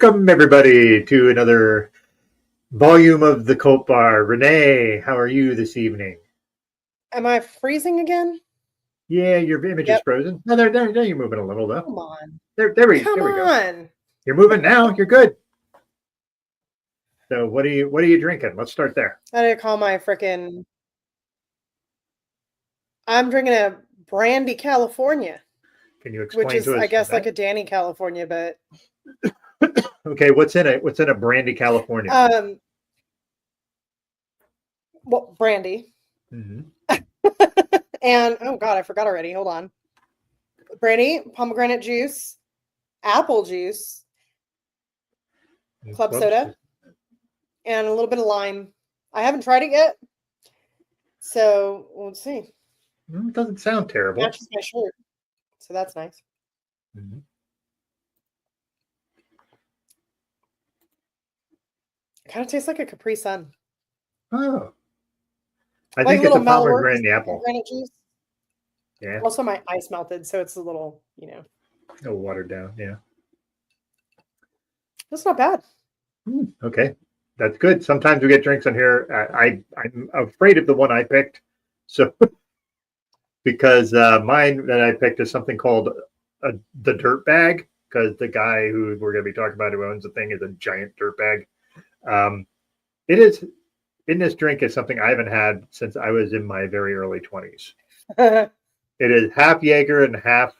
Welcome, everybody, to another volume of the Cult Bar. Renee, how are you this evening? Am I freezing again? Yeah, your image is frozen. No, there, you're moving a little, though. Come on. There we go. You're moving now. You're good. So what are you drinking? Let's start there. I didn't call my frickin'... I'm drinking a Brandy California. Can you explain which is, to us? I guess, like a Danny California, but... Okay, what's in it? What's in a Brandy California? Well, brandy. Mm-hmm. And, oh God, I forgot already. Hold on. Brandy, pomegranate juice, apple juice, club soda, and a little bit of lime. I haven't tried it yet, so we'll see. It doesn't sound terrible. Matches my shirt, so that's nice. Mm-hmm. It kind of tastes like a Capri Sun. Oh. I think it's a pomegranate apple. Pomegranate juice. Yeah. Also, my ice melted, so it's a little, a little watered down. Yeah. That's not bad. Okay, that's good. Sometimes we get drinks on here. I'm afraid of the one I picked, so because mine that I picked is something called the dirt bag, because the guy who we're going to be talking about who owns the thing is a giant dirt bag. It is. In this drink is something I haven't had since I was in my very early 20s. It is half Jaeger and half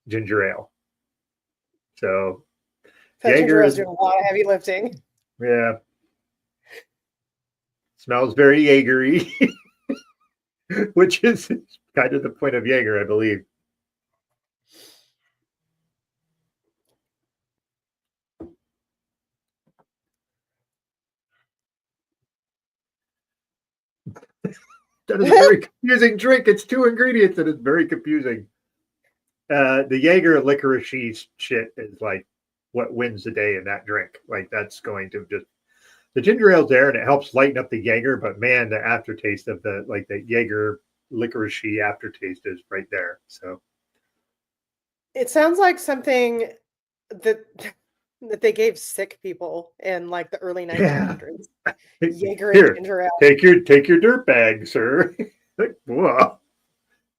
ginger ale. So Jaeger is doing a lot of heavy lifting. Yeah. Smells very Jaegery, which is kind of the point of Jaeger, I believe. That is a very confusing drink. It's 2 ingredients and it's very confusing. The Jaeger licorice shit is like what wins the day in that drink. Like that's going to just the ginger ale's there and it helps lighten up the Jaeger, but man, the aftertaste of the Jaeger licorice aftertaste is right there. So it sounds like something that they gave sick people in like the early 1900s. Yeah. Jaeger and ginger ale. Take your dirt bag, sir. Like, whoa.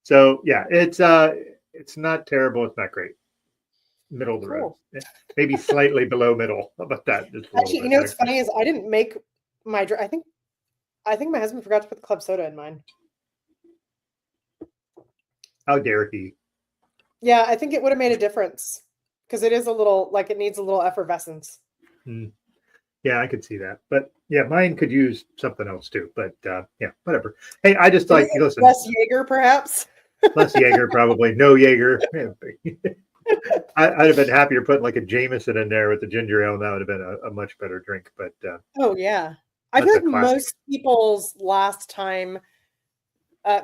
So yeah, it's not terrible. It's not great. Middle of the road. Maybe slightly below middle. How about that? Actually, what's funny is I didn't make my. I think my husband forgot to put the club soda in mine. How dare he? Yeah, I think it would have made a difference because it is a little like it needs a little effervescence. Yeah, I could see that. But yeah, mine could use something else too. But yeah, whatever. Hey, I just like listen. Less Jaeger, perhaps. Less Jaeger, probably. No Jaeger. I'd have been happier putting like a Jameson in there with the ginger ale. And that would have been a much better drink. But oh yeah, I feel like most people's last time.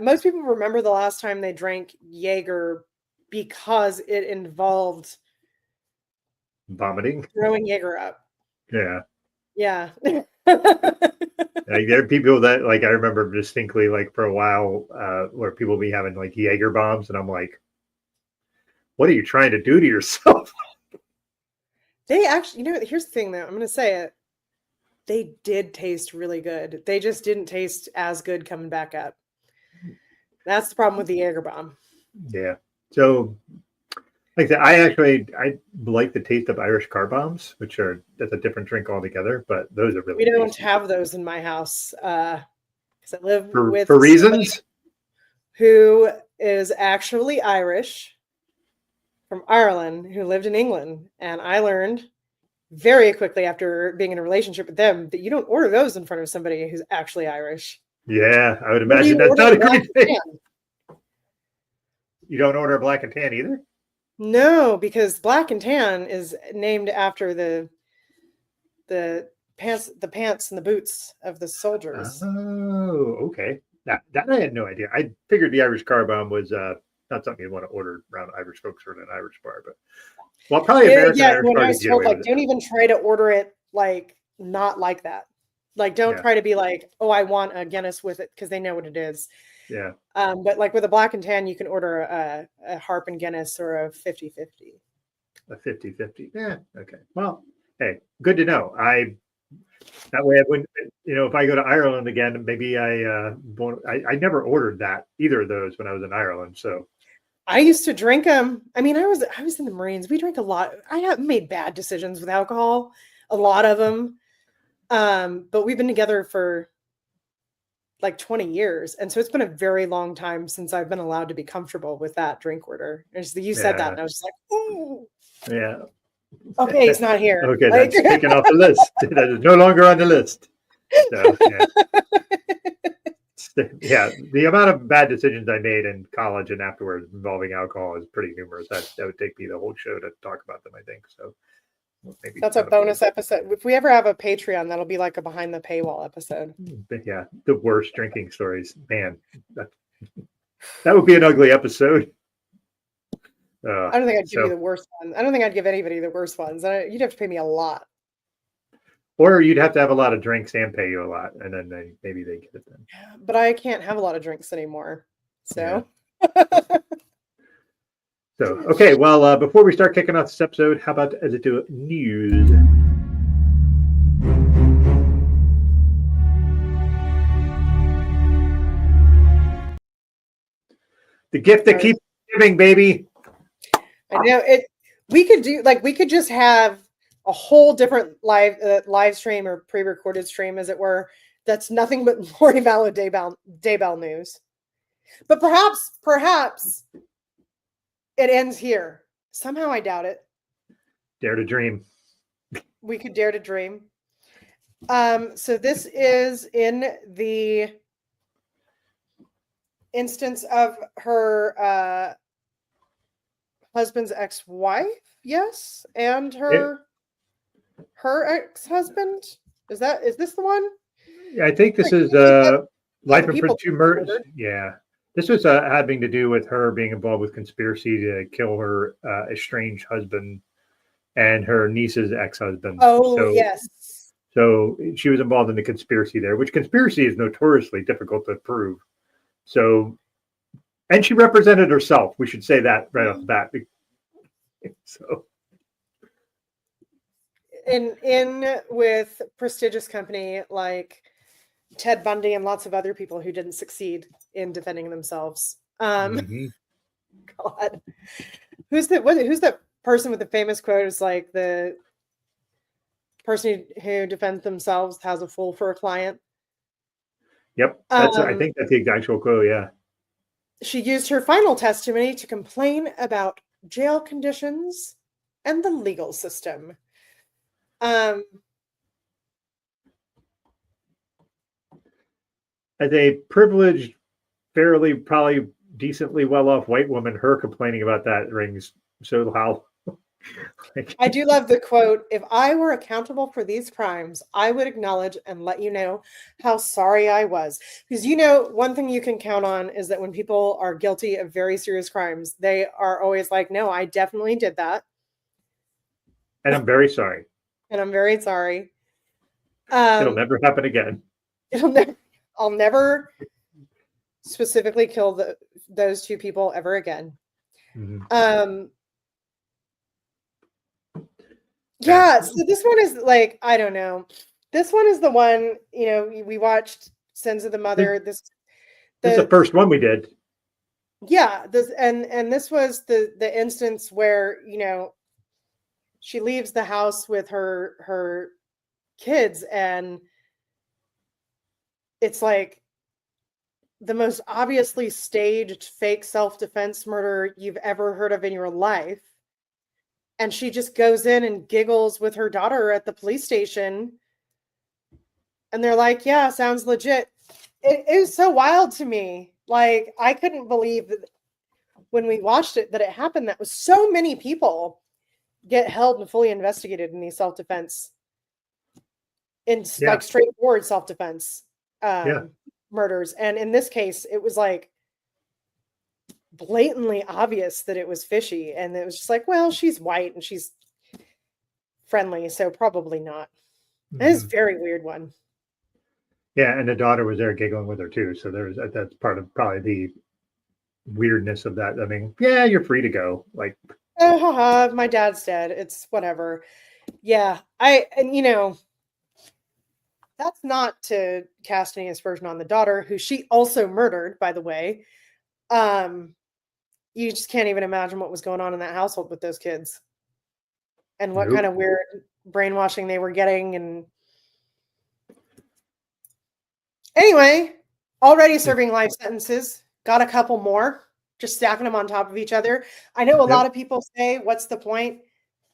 Most people remember the last time they drank Jaeger because it involved vomiting, throwing Jaeger up. Yeah. Yeah. Like there are people that like I remember distinctly like for a while where people be having like Jaeger bombs and I'm like, what are you trying to do to yourself? They actually, here's the thing though, I'm gonna say it. They did taste really good. They just didn't taste as good coming back up. That's the problem with the Jaeger bomb. Yeah. So like that, I like the taste of Irish car bombs, that's a different drink altogether, but those are really we don't have those in my house because I live with for reasons who is actually Irish from Ireland who lived in England, and I learned very quickly after being in a relationship with them that you don't order those in front of somebody who's actually Irish. Yeah, I would imagine that's not a great thing. You don't order a black and tan either? No, because black and tan is named after the pants and the boots of the soldiers. Oh, okay. That I had no idea. I figured the Irish car bomb was not something you want to order around Irish folks or in an Irish bar, but well, probably American Irish when bar. I was told, like, don't even try to order it like not like that. Like, don't try to be like, oh, I want a Guinness with it, because they know what it is. Yeah. But like with a black and tan, you can order a Harp and Guinness or a 50-50. A 50-50. Yeah. Okay. Well, Hey, good to know. That way I wouldn't, if I go to Ireland again, maybe I won't. I never ordered that either of those when I was in Ireland. So I used to drink them. I mean, I was in the Marines. We drank a lot. I have made bad decisions with alcohol, a lot of them. But we've been together for like 20 years. And so it's been a very long time since I've been allowed to be comfortable with that drink order. You said that, yeah, and I was just like, ooh, yeah. okay, he's not here. Okay, Like, that's taken off the list. That is no longer on the list. So yeah, the amount of bad decisions I made in college and afterwards involving alcohol is pretty numerous. That would take me the whole show to talk about them, I think. So maybe that's a bonus episode. If we ever have a Patreon, that'll be like a behind the paywall episode. But yeah, the worst drinking stories. Man, that would be an ugly episode. I don't think I'd give you the worst ones. I don't think I'd give anybody the worst ones. You'd have to pay me a lot. Or you'd have to have a lot of drinks and pay you a lot, and then maybe they get it then. But I can't have a lot of drinks anymore. So. Yeah. So, okay, well, before we start kicking off this episode, how about as it do news? The gift that keeps giving, baby. I know it. We could just have a whole different live stream or pre-recorded stream, as it were. That's nothing but Lori Vallow Daybell news. But perhaps it ends here. Somehow I doubt it. Dare to dream. We could dare to dream. So this is in the instance of her husband's ex-wife, yes, and her ex-husband. Is this the one? Yeah, I think this is life in prison 2 murders. Yeah, this was having to do with her being involved with conspiracy to kill her estranged husband and her niece's ex-husband. Oh, yes. So she was involved in the conspiracy there, which conspiracy is notoriously difficult to prove. So, and she represented herself. We should say that right off the bat. So, in with prestigious company like Ted Bundy and lots of other people who didn't succeed in defending themselves. God, who's that person with the famous quote? Is like the person who defends themselves has a fool for a client. Yep, I think that's the actual quote. Yeah. She used her final testimony to complain about jail conditions and the legal system. As a privileged, fairly, probably decently well-off white woman, her complaining about that rings so how. I do love the quote, "If I were accountable for these crimes, I would acknowledge and let you know how sorry I was." Because one thing you can count on is that when people are guilty of very serious crimes, they are always like, "No, I definitely did that. And I'm very sorry. And I'm very sorry. It'll never happen again. I'll never specifically kill those two people ever again." Mm-hmm. Yeah, so this one is like, I don't know. This one is the one, we watched Sins of the Mother. This is the first one we did. Yeah, and this was the instance where, she leaves the house with her kids, and it's like the most obviously staged fake self-defense murder you've ever heard of in your life. And she just goes in and giggles with her daughter at the police station. And they're like, "Yeah, sounds legit." It was so wild to me. Like, I couldn't believe that when we watched it, that it happened. That was so many people get held and fully investigated in these self-defense, like straightforward self-defense murders. And in this case, it was like blatantly obvious that it was fishy, and it was just like, well, she's white and she's friendly, so probably not. Mm-hmm. It is a very weird one. Yeah, and the daughter was there giggling with her too, so that's part of probably the weirdness of that. I mean, yeah, you're free to go. Like, oh, haha, my dad's dead. It's whatever. Yeah, that's not to cast any aspersion on the daughter, who she also murdered, by the way. You just can't even imagine what was going on in that household with those kids and what kind Nope. of weird brainwashing they were getting. And anyway, already serving life sentences, got a couple more, just stacking them on top of each other. I know a lot Yep. of people say, what's the point?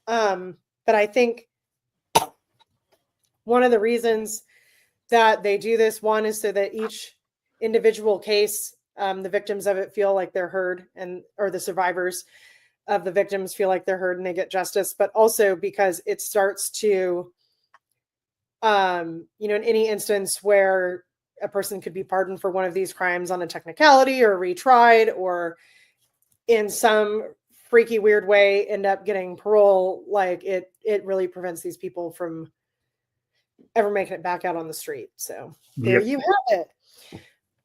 But I think one of the reasons that they do this, one is so that each individual case, the victims of it feel like they're heard, or the survivors of the victims feel like they're heard and they get justice, but also because it starts to, in any instance where a person could be pardoned for one of these crimes on a technicality or retried, or in some freaky weird way end up getting parole, like it really prevents these people from ever making it back out on the street. So there Yep. you have it.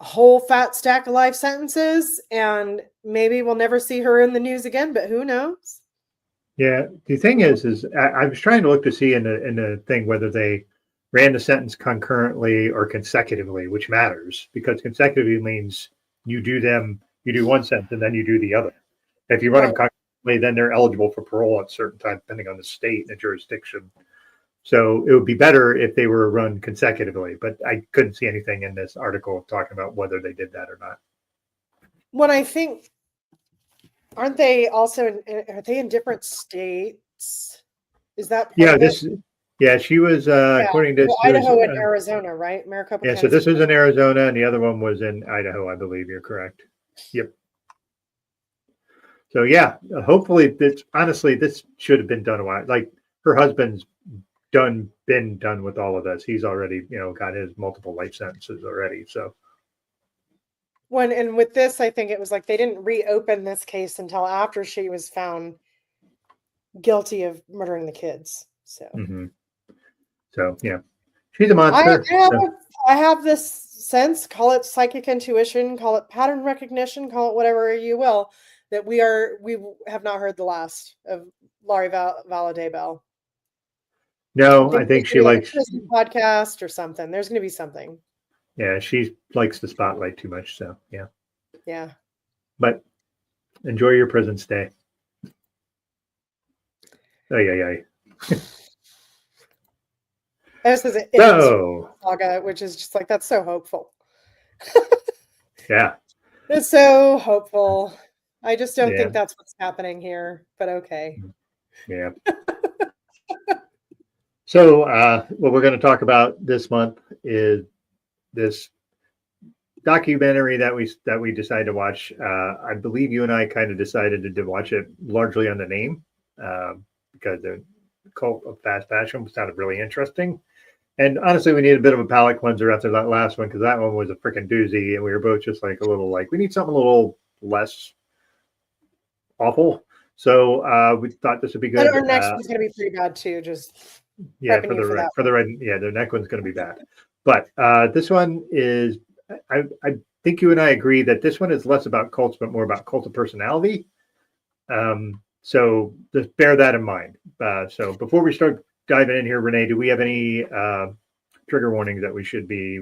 A whole fat stack of life sentences, and maybe we'll never see her in the news again, but who knows? Yeah. The thing is I was trying to look to see in the thing whether they ran the sentence concurrently or consecutively, which matters because consecutively means you do one sentence and then you do the other. If you run them Right. concurrently, then they're eligible for parole at certain time, depending on the state and the jurisdiction. So it would be better if they were run consecutively, but I couldn't see anything in this article talking about whether they did that or not. When I think, aren't they also are they in different states? Is that part Yeah, of it? she was, Yeah. according to Well, this, it was, Idaho and Arizona, right? Maricopa yeah, so County's this in was in Arizona. Arizona and the other one was in Idaho, I believe. You're correct. Yep. So yeah, hopefully this should have been done a while. Like her husband's been done with all of this. He's already, got his multiple life sentences already. So And with this, I think it was like they didn't reopen this case until after she was found guilty of murdering the kids. So hmm so yeah, she's a I monster. have, So, I have this sense, call it psychic intuition, call it pattern recognition, call it whatever you will, that we have not heard the last of Laurie Valadez Bell. I'm no, I thinking there's think gonna she be like a likes. prison podcast or something. There's gonna be something. Yeah, she likes the spotlight too much. So yeah, Yeah. but enjoy your prison stay. Oh yeah. This is an innocent So saga, which is just like that's so hopeful. yeah, It's so hopeful. I just don't yeah, think that's what's happening here, but okay. yeah. So what we're going to talk about this month is this documentary that we decided to watch. I believe you and I kind of decided to watch it largely on the name because the cult of fast fashion sounded really interesting. And honestly, we need a bit of a palate cleanser after that last one because that one was a freaking doozy, and we were both just like a little like we need something a little less awful. So we thought this would be And good. our next one's going to be pretty bad too. Just Yeah, prepping you for that. yeah, the next one's going to be bad. But this one is, I think you and I agree that this one is less about cults, but more about cult of personality. So just bear that in mind. So before we start diving in here, Renee, do we have any trigger warnings that we should be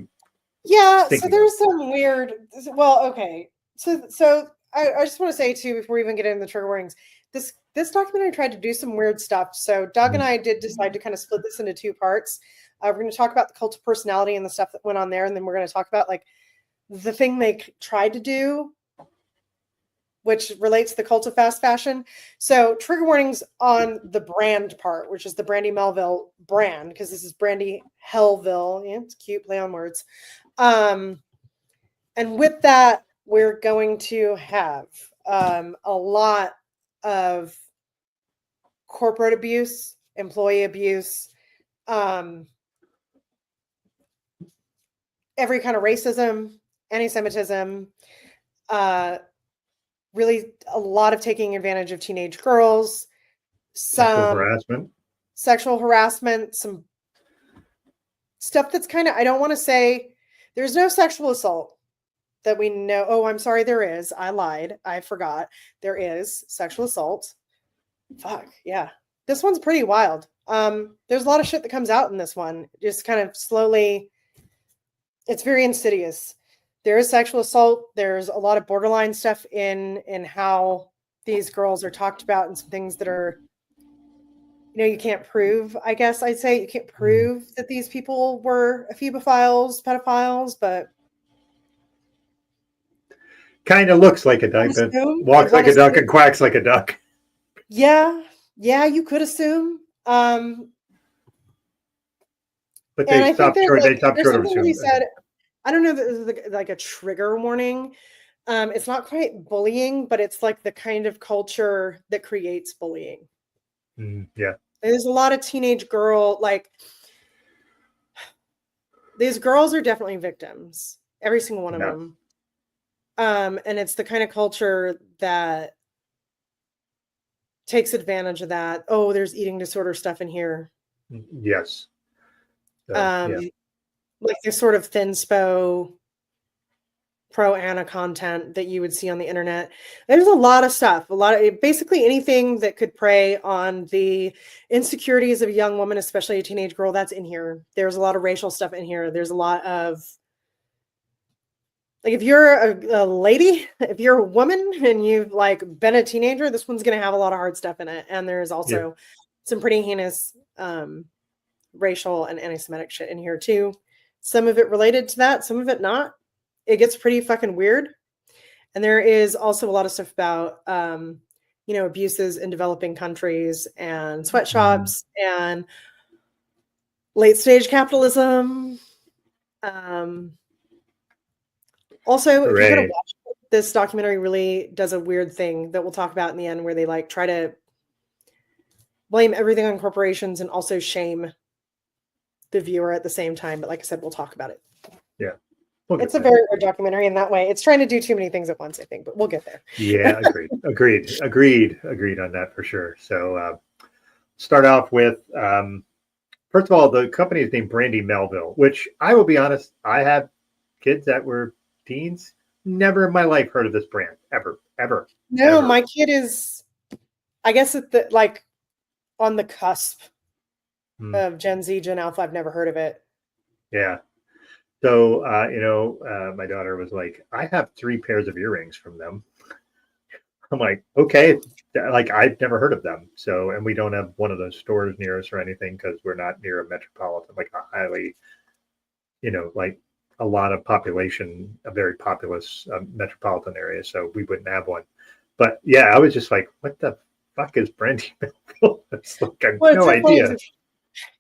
Yeah, so thinking of? there's some weird. Well, okay. So I just want to say too before we even get into the trigger warnings, this documentary tried to do some weird stuff. So Doug and I did decide to kind of split this into two parts. We're going to talk about the cult of personality and the stuff that went on there, and then we're going to talk about like the thing they tried to do, which relates to the cult of fast fashion. So trigger warnings on the brand part, which is the Brandy Melville brand, because this is Brandy Hellville. Yeah, it's cute, play on words. And with that, we're going to have a lot of corporate abuse, employee abuse, every kind of racism, anti-Semitism, really a lot of taking advantage of teenage girls, some sexual harassment, some stuff that's kind of, I don't want to say there's no sexual assault that we know. Oh, I'm sorry, there is. I lied. I forgot. There is sexual assault. Fuck, yeah. This one's pretty wild. There's a lot of shit that comes out in this one. Just kind of slowly. It's very insidious. There is sexual assault. There's a lot of borderline stuff in how these girls are talked about, and some things that are, you can't prove. I guess I'd say you can't prove that these people were ephebophiles, pedophiles, but Kind of looks like a duck, but walks like a duck and quacks like a duck. Yeah, you could assume. But they stopped short. They stopped short of assuming. Said, I don't know if this is like a trigger warning. It's not quite bullying, but it's like the kind of culture that creates bullying. Yeah. There's a lot of teenage girl, like these girls are definitely victims, every single one of them. And it's the kind of culture that takes advantage of that. Oh, there's eating disorder stuff in here. Yes. Like this sort of thinspo pro-Ana content that you would see on the internet. There's a lot of stuff, basically anything that could prey on the insecurities of a young woman, especially a teenage girl, that's in here. There's a lot of racial stuff in here. There's a lot of, like, if you're a lady, if you're a woman and you've like been a teenager, this one's going to have a lot of hard stuff in it. And there's also some pretty heinous racial and anti-Semitic shit in here too. Some of it related to that, some of it not. It gets pretty fucking weird. And there is also a lot of stuff about, abuses in developing countries and sweatshops and late stage capitalism. Also, if you're going to watch it, this documentary really does a weird thing that we'll talk about in the end, where they like try to blame everything on corporations and also shame the viewer at the same time. But like I said, we'll talk about it. Yeah. It's a very weird documentary in that way. It's trying to do too many things at once, I think, but we'll get there. Yeah, agreed on that for sure. So start off with, first of all, the company is named Brandy Melville, which I will be honest, I have kids that were teens. Never in my life heard of this brand, ever. No, my kid is, I guess, on the cusp of Gen Z, Gen Alpha. I've never heard of it. Yeah. So, my daughter was like, I have 3 pairs of earrings from them. I'm like, okay, like I've never heard of them. So, and we don't have one of those stores near us or anything because we're not near a metropolitan, like a highly, like a lot of population, a very populous metropolitan area. So we wouldn't have one. But yeah, I was just like, what the fuck is Brandy Melville? It's like, I have no idea.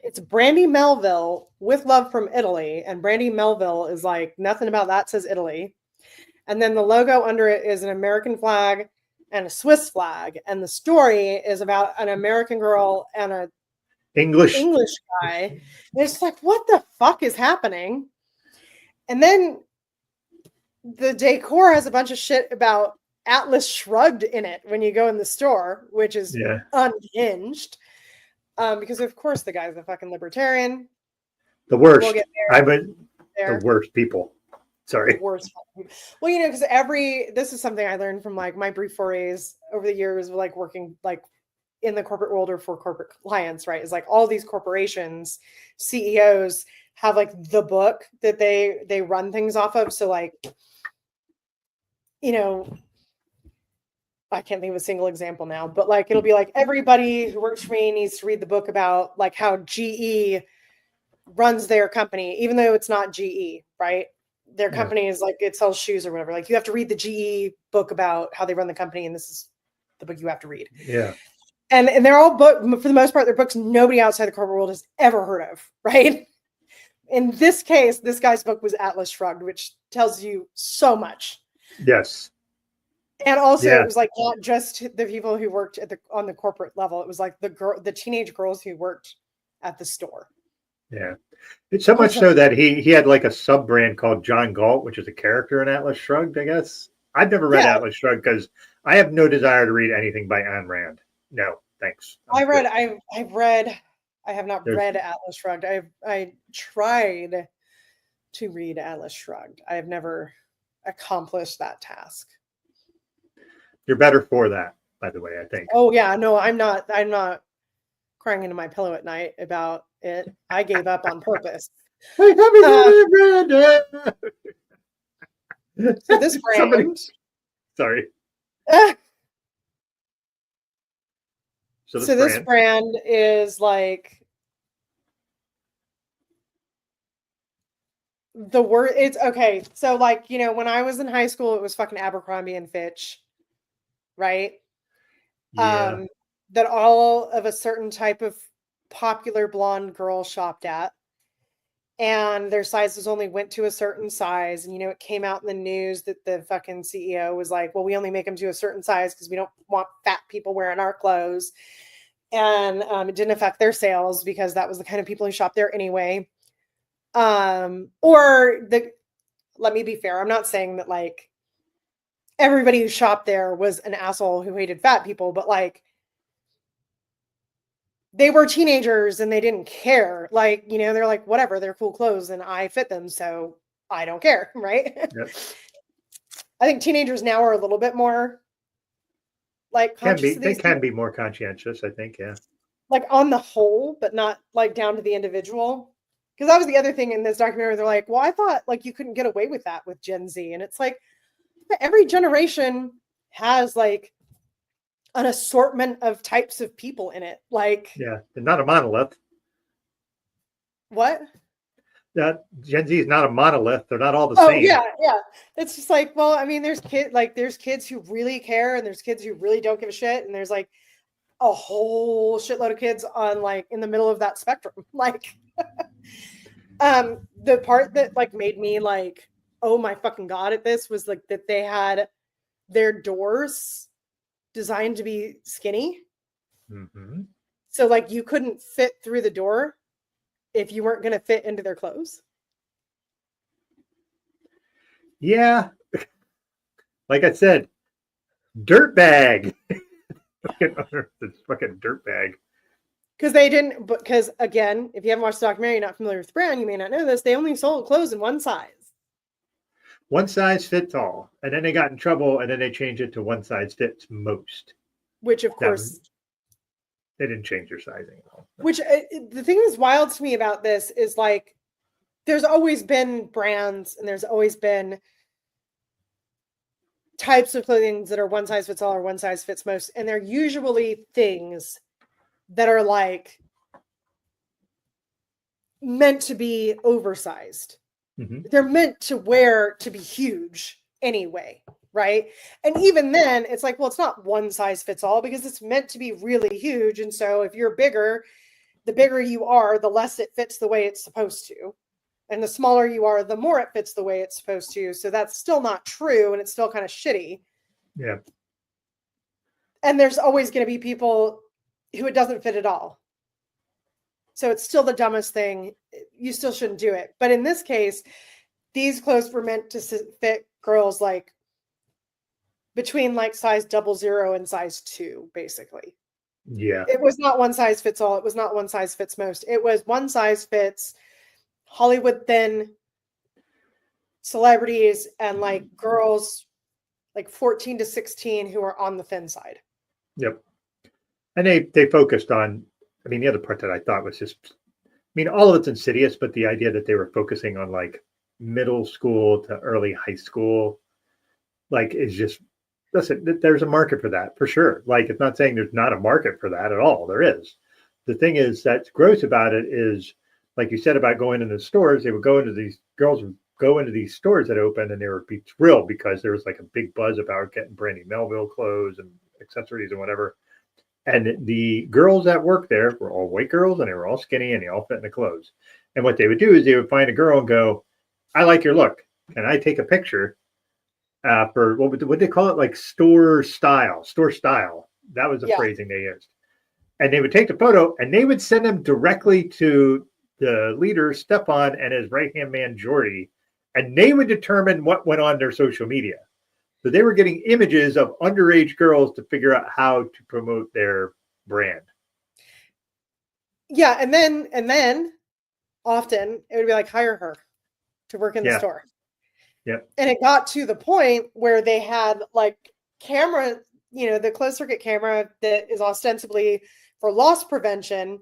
It's Brandy Melville with love from Italy. And Brandy Melville is like, nothing about that says Italy. And then the logo under it is an American flag and a Swiss flag. And the story is about an American girl and a English guy. And it's like, what the fuck is happening? And then the decor has a bunch of shit about Atlas Shrugged in it when you go in the store, which is unhinged. Because of course the guy's a fucking libertarian. The worst. The worst people. Sorry. The worst. Well, because this is something I learned from like my brief forays over the years of like working like in the corporate world or for corporate clients, right? Is like all these corporations, CEOs have like the book that they run things off of. So like, I can't think of a single example now, but like, it'll be like everybody who works for me needs to read the book about like how GE runs their company, even though it's not GE, right? Their company is like, it sells shoes or whatever. Like you have to read the GE book about how they run the company. And this is the book you have to read. Yeah. And they're all for the most part, they're books nobody outside the corporate world has ever heard of, right? In this case, this guy's book was Atlas Shrugged, which tells you so much. Yes. And also it was like not just the people who worked on the corporate level. It was like the teenage girls who worked at the store. Yeah. It's so much so that he had like a sub brand called John Galt, which is a character in Atlas Shrugged, I guess. I've never read Atlas Shrugged because I have no desire to read anything by Ayn Rand. No, thanks. I have not read Atlas Shrugged. I tried to read Atlas Shrugged. I have never accomplished that task. You're better for that, by the way, I think. Oh yeah, no, I'm not crying into my pillow at night about it. I gave up on purpose. Hey, happy birthday, Brandon! So this brand, Sorry. So this brand is like the word. It's okay. So like, you know, when I was in high school, it was fucking Abercrombie and Fitch, right? Yeah. That all of a certain type of popular blonde girl shopped at. And their sizes only went to a certain size. And, you know, it came out in the news that the fucking CEO was like, well, we only make them to a certain size because we don't want fat people wearing our clothes. And it didn't affect their sales because that was the kind of people who shop there anyway. Let me be fair. I'm not saying that like everybody who shopped there was an asshole who hated fat people, but like, they were teenagers and they didn't care. Like, you know, they're like, whatever, they're cool clothes and I fit them. So I don't care. Right. Yep. I think teenagers now are a little bit more like conscious of They these can things. be more conscientious, I think. Yeah. Like on the whole, but not like down to the individual. Because that was the other thing in this documentary. They're like, well, I thought like you couldn't get away with that with Gen Z. And it's like every generation has like an assortment of types of people in it. Like, Yeah. They're not a monolith. what? That Gen Z is not a monolith. They're not all the Oh same. yeah. It's just like, well, I mean, there's kids who really care and there's kids who really don't give a shit. And there's like a whole shitload of kids on like in the middle of that spectrum. Like, the part that like made me like, oh my fucking God at this was like that they had their doors designed to be skinny. Mm-hmm. So like you couldn't fit through the door if you weren't going to fit into their clothes. Yeah. Like I said, dirtbag. It's fucking dirtbag. Because again, if you haven't watched the documentary, you're not familiar with the brand, you may not know this. They only sold clothes in one size. One size fits all. And then they got in trouble and then they changed it to one size fits most. Which of course, they didn't change their sizing at all. Which the thing that's wild to me about this is like, there's always been brands and there's always been types of clothing that are one size fits all or one size fits most. And they're usually things that are like meant to be oversized. Mm-hmm. They're meant to wear to be huge anyway, right? And even then, it's like, well, it's not one size fits all because it's meant to be really huge. And so if you're bigger, the bigger you are, the less it fits the way it's supposed to. And the smaller you are, the more it fits the way it's supposed to. So that's still not true. And it's still kind of shitty. Yeah. And there's always going to be people who it doesn't fit at all. So it's still the dumbest thing. You still shouldn't do it. But in this case, these clothes were meant to fit girls like between like size 00 and size 2, basically. Yeah. It was not one size fits all. It was not one size fits most. It was one size fits Hollywood thin celebrities and like girls like 14 to 16 who are on the thin side. Yep. And they focused on, I mean, the other part that I thought was just, I mean, all of it's insidious, but the idea that they were focusing on like middle school to early high school, like is just, listen, there's a market for that for sure. Like, it's not saying there's not a market for that at all. There is. The thing is that's gross about it is, like you said about going into the stores, they would go into these, girls would go into these stores that opened and they would be thrilled because there was like a big buzz about getting Brandy Melville clothes and accessories and whatever. And the girls that worked there were all white girls and they were all skinny and they all fit in the clothes. And what they would do is they would find a girl and go, I like your look. Can I take a picture for what they call it? Like store style. That was the phrasing they used. And they would take the photo and they would send them directly to the leader, Stefan, and his right-hand man, Jordy. And they would determine what went on their social media. So they were getting images of underage girls to figure out how to promote their brand. Yeah, and then often it would be like, hire her to work in the store. Yep. And it got to the point where they had like camera, you know, the closed circuit camera that is ostensibly for loss prevention.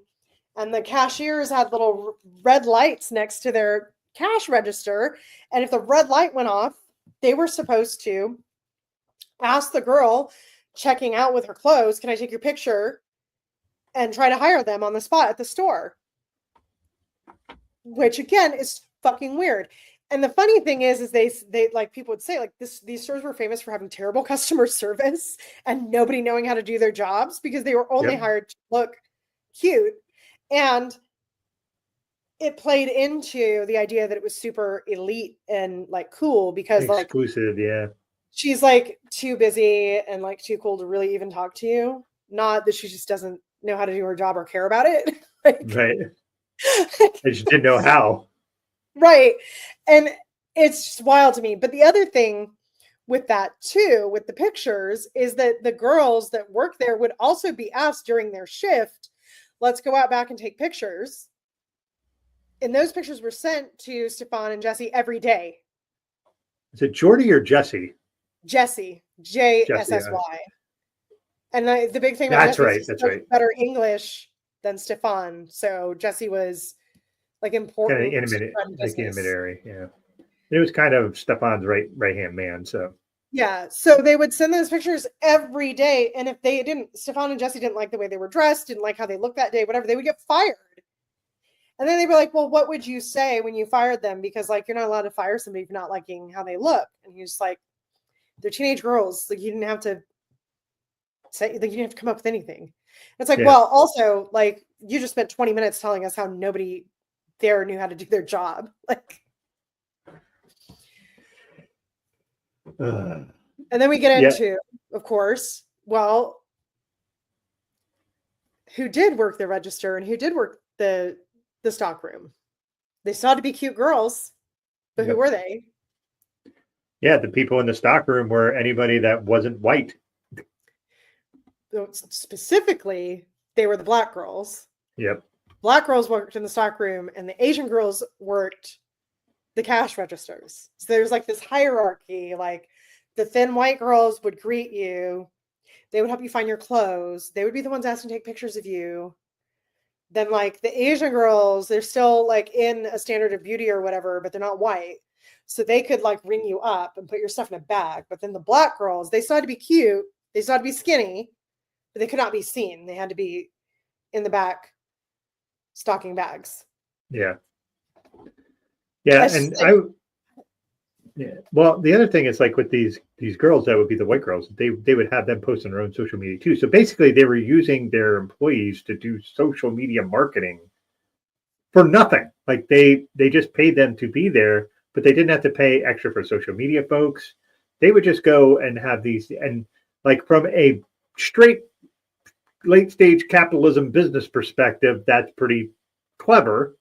And the cashiers had little red lights next to their cash register. And if the red light went off, they were supposed to ask the girl checking out with her clothes, can I take your picture? And try to hire them on the spot at the store. Which again is fucking weird. And the funny thing is they like people would say like these stores were famous for having terrible customer service and nobody knowing how to do their jobs because they were only hired to look cute. And it played into the idea that it was super elite and like cool because exclusive, she's like too busy and like too cool to really even talk to you. Not that she just doesn't know how to do her job or care about it. Like, right. I just didn't know how. Right. And it's just wild to me. But the other thing with that too, with the pictures, is that the girls that work there would also be asked during their shift, let's go out back and take pictures. And those pictures were sent to Stefan and Jesse every day. Is it Jordy or Jesse? Jesse, J-S-S-Y. And the big thing about Jesse is better English than Stefan. So Jesse was like important. Kind of intermediary, yeah. It was kind of Stefan's right-hand man, so. Yeah, so they would send those pictures every day. And if they didn't, Stefan and Jesse didn't like the way they were dressed, didn't like how they looked that day, whatever, they would get fired. And then they'd be like, well, what would you say when you fired them? Because like, you're not allowed to fire somebody for not liking how they look. And he was like, they're teenage girls. Like you didn't have to say, like you didn't have to come up with anything. It's like, well, also like you just spent 20 minutes telling us how nobody there knew how to do their job. Like, and then we get into, of course, well, who did work the register and who did work the stock room? They saw to be cute girls, but who were they? Yeah, the people in the stock room were anybody that wasn't white. Specifically, they were the black girls. Yep. Black girls worked in the stock room and the Asian girls worked the cash registers. So there's like this hierarchy, like the thin white girls would greet you. They would help you find your clothes. They would be the ones asking to take pictures of you. Then like the Asian girls, they're still like in a standard of beauty or whatever, but they're not white. So they could like ring you up and put your stuff in a bag. But then the black girls, they still had to be cute. They still had to be skinny, but they could not be seen. They had to be in the back stocking bags. Yeah. Yeah. And well, the other thing is like with these girls, that would be the white girls, they would have them post on their own social media too. So basically they were using their employees to do social media marketing for nothing. Like they just paid them to be there, but they didn't have to pay extra for social media folks. They would just go and have these, and like from a straight late stage capitalism business perspective, that's pretty clever.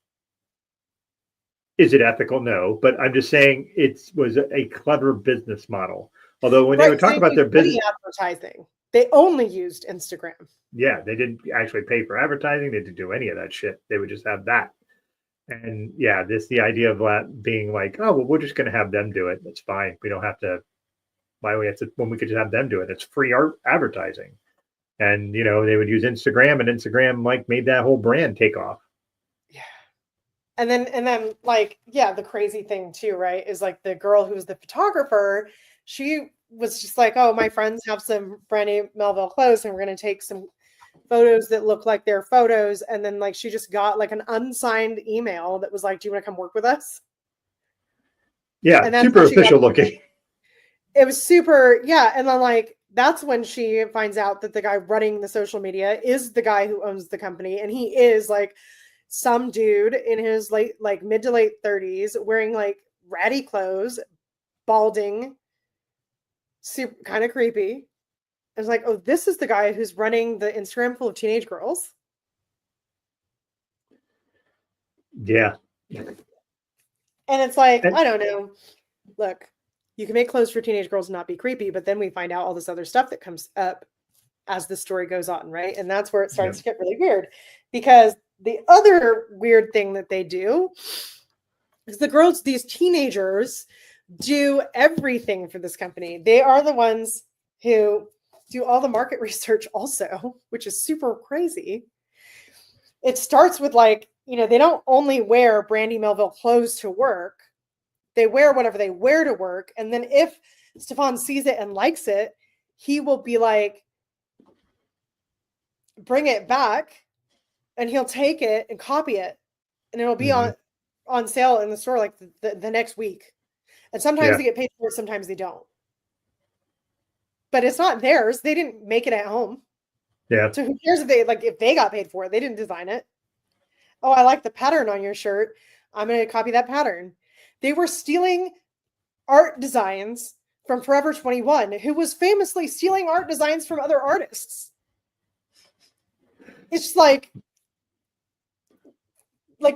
Is it ethical? No, but I'm just saying it was a clever business model. Although when they would talk about their business advertising, they only used Instagram. Yeah, they didn't actually pay for advertising. They didn't do any of that shit. They would just have that. And yeah, the idea of that being like, oh, well, we're just going to have them do it. It's fine. We don't have to. Why do we have to when we could just have them do it? It's free art advertising. And you know, they would use Instagram, and Instagram like made that whole brand take off. And then like, yeah, the crazy thing too, right, is like the girl who was the photographer, she was just like, oh, my friends have some Brandy Melville clothes and we're going to take some photos that look like their photos. And then like, she just got like an unsigned email that was like, do you want to come work with us? Yeah, super official looking. It was super, yeah. And then like, that's when she finds out that the guy running the social media is the guy who owns the company. And he is like some dude in his mid to late 30s wearing like ratty clothes, balding, super kind of creepy. I was like, oh, this is the guy who's running the Instagram full of teenage girls. Yeah. And it's like, I don't know. Look, you can make clothes for teenage girls and not be creepy, but then we find out all this other stuff that comes up as the story goes on, right? And that's where it starts to get really weird, because the other weird thing that they do is the girls, these teenagers, do everything for this company. They are the ones who do all the market research also, which is super crazy. It starts with like, they don't only wear Brandy Melville clothes to work. They wear whatever they wear to work. And then if Stefan sees it and likes it, he will be like, bring it back, and he'll take it and copy it. And it'll be on sale in the store like the next week. And sometimes they get paid for it, sometimes they don't. But it's not theirs. They didn't make it at home. Yeah. So who cares if they got paid for it? They didn't design it. Oh, I like the pattern on your shirt. I'm going to copy that pattern. They were stealing art designs from Forever 21, who was famously stealing art designs from other artists. It's like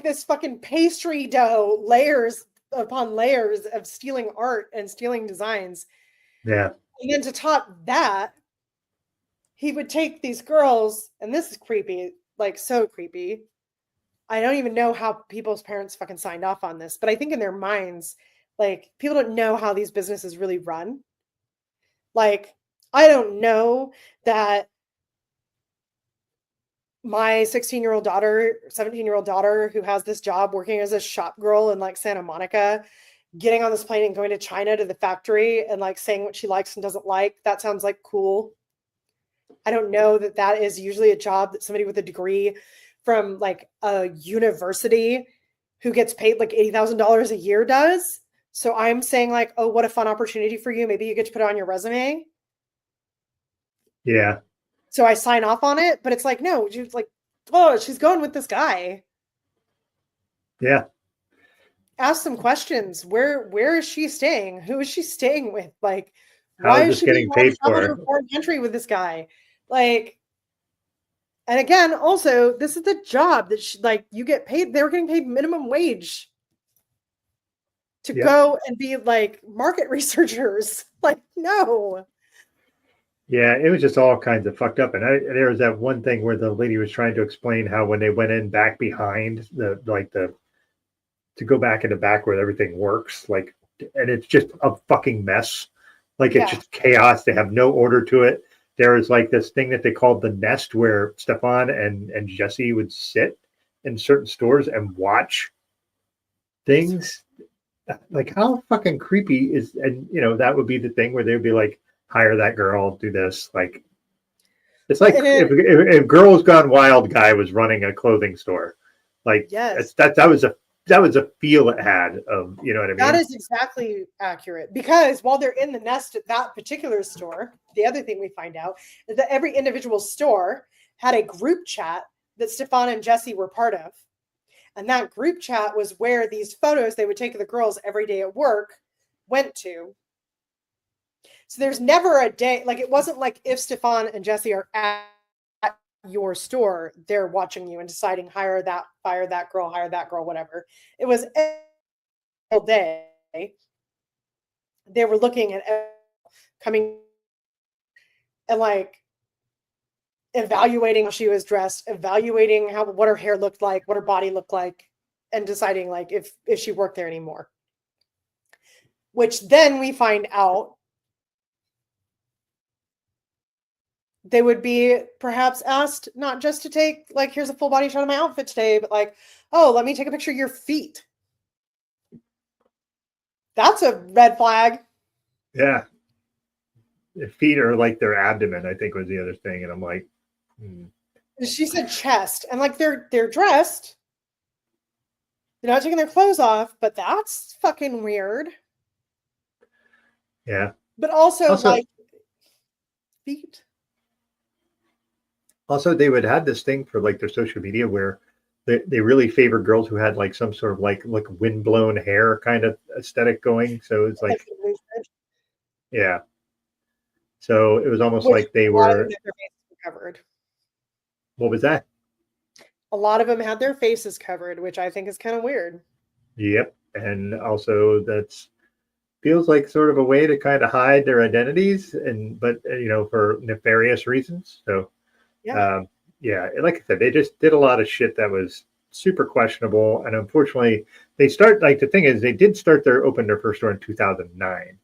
this fucking pastry dough, layers upon layers of stealing art and stealing designs. Yeah. And then to top that, he would take these girls, and this is creepy, like so creepy. I don't even know how people's parents fucking signed off on this, but I think in their minds, like, people don't know how these businesses really run. Like, I don't know that my 16-year-old daughter, 17-year-old daughter who has this job working as a shop girl in like Santa Monica, getting on this plane and going to China to the factory and like saying what she likes and doesn't like. That sounds like cool. I don't know that is usually a job that somebody with a degree from like a university who gets paid like $80,000 a year does. So I'm saying like, oh, what a fun opportunity for you. Maybe you get to put it on your resume. Yeah. So I sign off on it, but it's like, no, she's like, oh, she's going with this guy. Yeah. Ask some questions. Where is she staying? Who is she staying with? Like, How why is is this she getting being paid travel to for? a foreign country with this guy? Like, and again, also, this is the job that you get paid. They were getting paid minimum wage to go and be like market researchers. Like, no. Yeah, it was just all kinds of fucked up. And there was that one thing where the lady was trying to explain how when they went in back behind to go back in the back where everything works, like, and it's just a fucking mess. Like, it's just chaos. They have no order to it. There was like this thing that they called the nest where Stefan and Jesse would sit in certain stores and watch things. Like, how fucking creepy is, and that would be the thing where they would be like, hire that girl, do this. Like, it's like if Girls Gone Wild guy was running a clothing store. Like, yes, that was a feel it had of, you know what I mean? That is exactly accurate, because while they're in the nest at that particular store, the other thing we find out is that every individual store had a group chat that Stefan and Jesse were part of. And that group chat was where these photos they would take of the girls every day at work went to. So there's never a day, like, it wasn't like if Stefan and Jesse are at your store, they're watching you and deciding hire that, fire that girl, hire that girl, whatever. It was all day. They were looking at coming and like evaluating how she was dressed, evaluating what her hair looked like, what her body looked like, and deciding like if she worked there anymore. Which then we find out they would be perhaps asked not just to take like, here's a full body shot of my outfit today, but like, oh, let me take a picture of your feet. That's a red flag. Yeah. Their feet are like their abdomen, I think was the other thing. And I'm like, She said chest. And like, they're dressed. They're not taking their clothes off, but that's fucking weird. Yeah. But also like feet. Also, they would have this thing for like their social media where they really favor girls who had like some sort of like windblown hair kind of aesthetic going. So it's like, yeah. So it was almost like they were. Their faces were covered. What was that? A lot of them had their faces covered, which I think is kind of weird. Yep. And also that's feels like sort of a way to kind of hide their identities, but for nefarious reasons. So yeah, like I said, they just did a lot of shit that was super questionable, and unfortunately, the thing is, they did open their first store in 2009,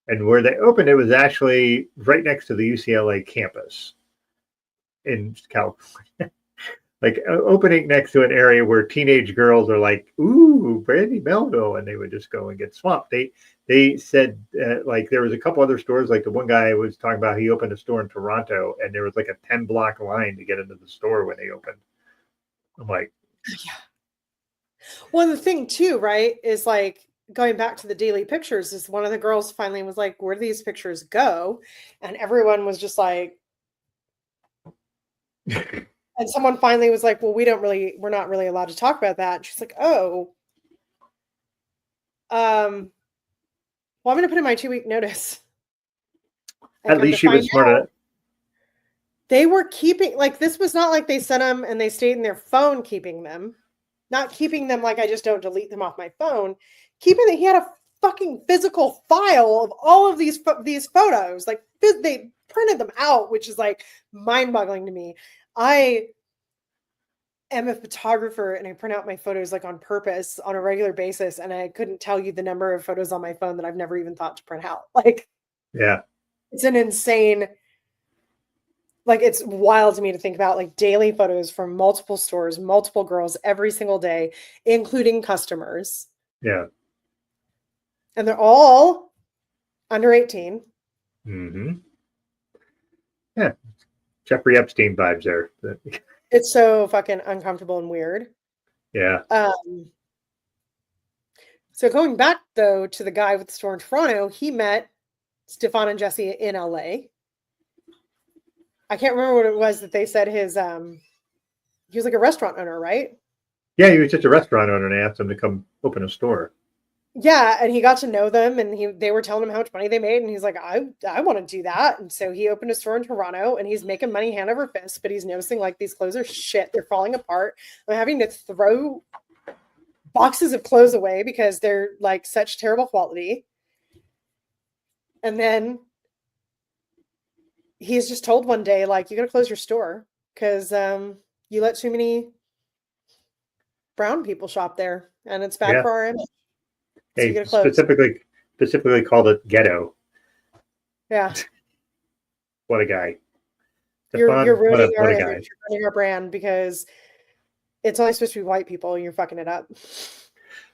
And where they opened it was actually right next to the UCLA campus in California. Like opening next to an area where teenage girls are like, "Ooh, Brandy Melville," and they would just go and get swamped. They said like there was a couple other stores. Like the one guy was talking about, he opened a store in Toronto, and there was like a 10-block line to get into the store when they opened. I'm like, Yeah. Well, the thing too, right, is like going back to the daily pictures. Is one of the girls finally was like, "Where do these pictures go?" And everyone was just like, and someone finally was like, "Well, we're not really allowed to talk about that." And she's like, "Oh, well, I'm going to put in my 2-week notice." And at come least to she was find smart out, enough. they were keeping, like, this was not like they sent them and they stayed in their phone keeping them, not keeping them like I just don't delete them off my phone, keeping that he had a fucking physical file of all of these photos, like they printed them out, which is like mind-boggling to me. I am a photographer and I print out my photos like on purpose on a regular basis, and I couldn't tell you the number of photos on my phone that I've never even thought to print out. Like, Yeah, it's an insane, like, it's wild to me to think about like daily photos from multiple stores, multiple girls every single day, including customers. yeah. And they're all under 18. Mm-hmm. Yeah, Jeffrey Epstein vibes there. It's so fucking uncomfortable and weird. Yeah, So going back though to the guy with the store in Toronto, he met Stefan and Jesse in LA. I can't remember what it was that they said his he was like a restaurant owner, right? yeah. He was just a restaurant owner, and I asked him to come open a store. Yeah, and he got to know them, and they were telling him how much money they made, and he's like, I want to do that. And so he opened a store in Toronto, and he's making money hand over fist, but he's noticing like these clothes are shit, they're falling apart. I'm having to throw boxes of clothes away because they're like such terrible quality. And then he's just told one day, like, you gotta close your store because you let too many brown people shop there, and it's bad Yeah. for our image. So you Hey, gotta close. specifically called it ghetto. Yeah. What a guy. You're Stefan, ruining what our a image, guy. you're ruining our brand because it's only supposed to be white people, and you're fucking it up.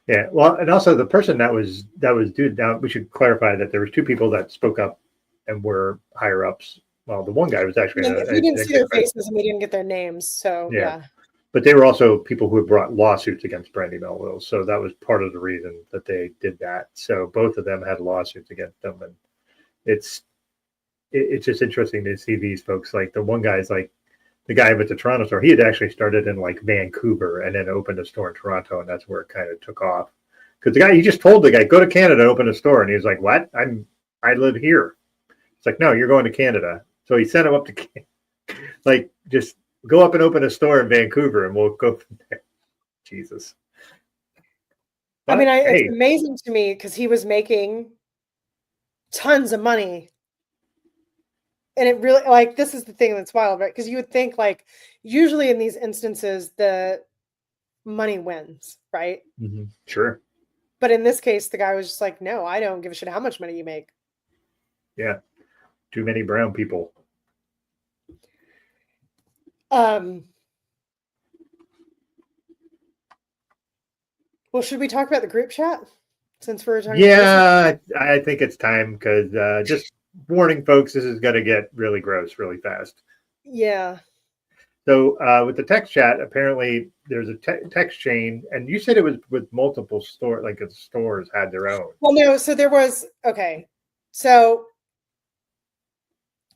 Yeah. Well, and also the person that was dude. Now we should clarify that there was two people that spoke up and were higher ups. Well, the one guy was actually And we an didn't see their executive. faces and we didn't get their names. So Yeah. yeah. But they were also people who had brought lawsuits against Brandy Melville. So that was part of the reason that they did that. So both of them had lawsuits against them. And it's just interesting to see these folks. Like the one guy's like the guy with the Toronto store, he had actually started in like Vancouver and then opened a store in Toronto. And that's where it kind of took off. Because the guy, he just told the guy, go to Canada and open a store. And he was like, what? I live here. It's like, no, you're going to Canada. So he sent him up to like, just go up and open a store in Vancouver and we'll go from there. Jesus. But, I mean, hey, it's amazing to me because he was making tons of money. And it really, like, this is the thing that's wild, right? Because you would think, like, usually in these instances, the money wins, right? sure. But in this case, the guy was just like, no, I don't give a shit how much money you make. Yeah. Too many brown people. Well, should we talk about the group chat since we're talking? Yeah, I think it's time because just warning folks, this is going to get really gross really fast. Yeah. So with the text chat, apparently there's a text chain, and you said it was with multiple stores, like the stores had their own. Well, no, so there was, okay. So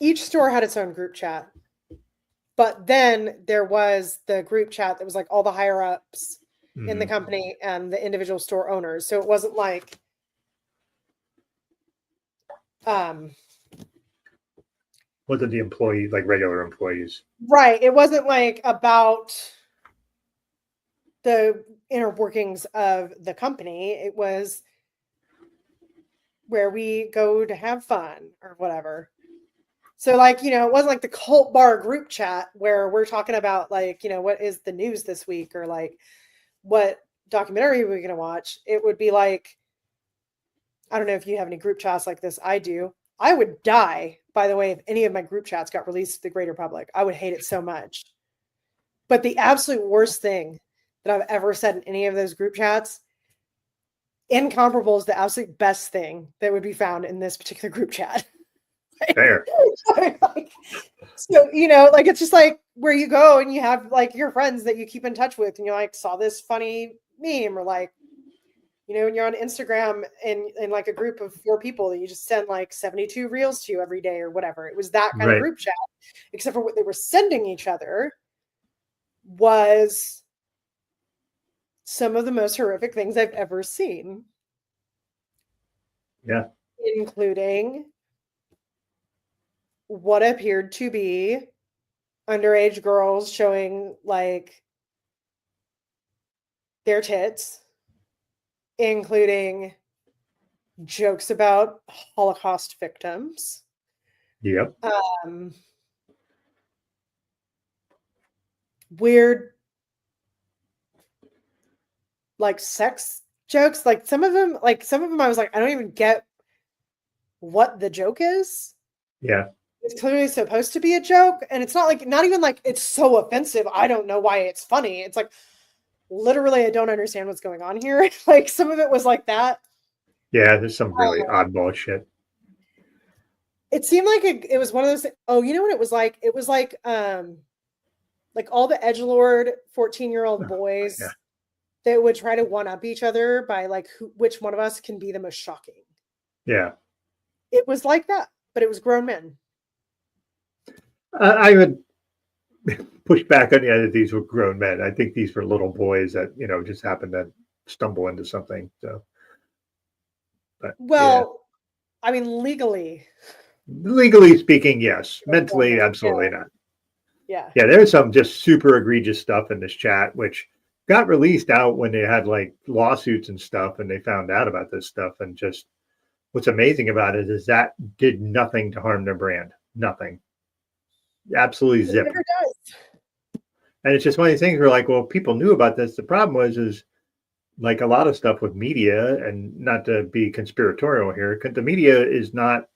each store had its own group chat. But then there was the group chat that was like all the higher ups in the company and the individual store owners. So it wasn't like Wasn't the employees, like regular employees. right. It wasn't like about the inner workings of the company. It was where we go to have fun or whatever. So, like, you know, it wasn't like the cult bar group chat where we're talking about, like, you know, what is the news this week or like what documentary are we going to watch. It would be like I don't know if you have any group chats like this. I do. I would die, by the way, if any of my group chats got released to the greater public. I would hate it so much. But the absolute worst thing that I've ever said in any of those group chats, incomparable, is the absolute best thing that would be found in this particular group chat. Fair. Like, so, you know, like, it's just like where you go and you have like your friends that you keep in touch with, and you're like, saw this funny meme, or like, you know, when you're on Instagram in like a group of 4 people that you just send like 72 reels to every day or whatever. It was that kind of Right. group chat, except for what they were sending each other was some of the most horrific things I've ever seen. Yeah. Including what appeared to be underage girls showing like their tits, including jokes about Holocaust victims. Yep. Weird, like, sex jokes. Like some of them I was like, I don't even get what the joke is. Yeah. It's clearly supposed to be a joke, and it's not even like it's so offensive I don't know why it's funny. It's like, literally, I don't understand what's going on here. Like, some of it was like that. Yeah. There's some really oddball shit. It seemed like it was one of those. Oh, you know what it was like? It was like all the edgelord 14-year-old boys that would try to one up each other by like which one of us can be the most shocking. Yeah. It was like that, but it was grown men. I would push back on the idea that these were grown men. I think these were little boys that, you know, just happened to stumble into something. So, but, well, yeah. I mean, legally speaking, yes. Mentally, absolutely not. Yeah. Yeah, there's some just super egregious stuff in this chat, which got released out when they had like lawsuits and stuff, and they found out about this stuff. And just what's amazing about it is that did nothing to harm their brand. Nothing. Absolutely zip. It never does. And it's just one of these things where, like, well, people knew about this. The problem is like a lot of stuff with media, and not to be conspiratorial here, the media is not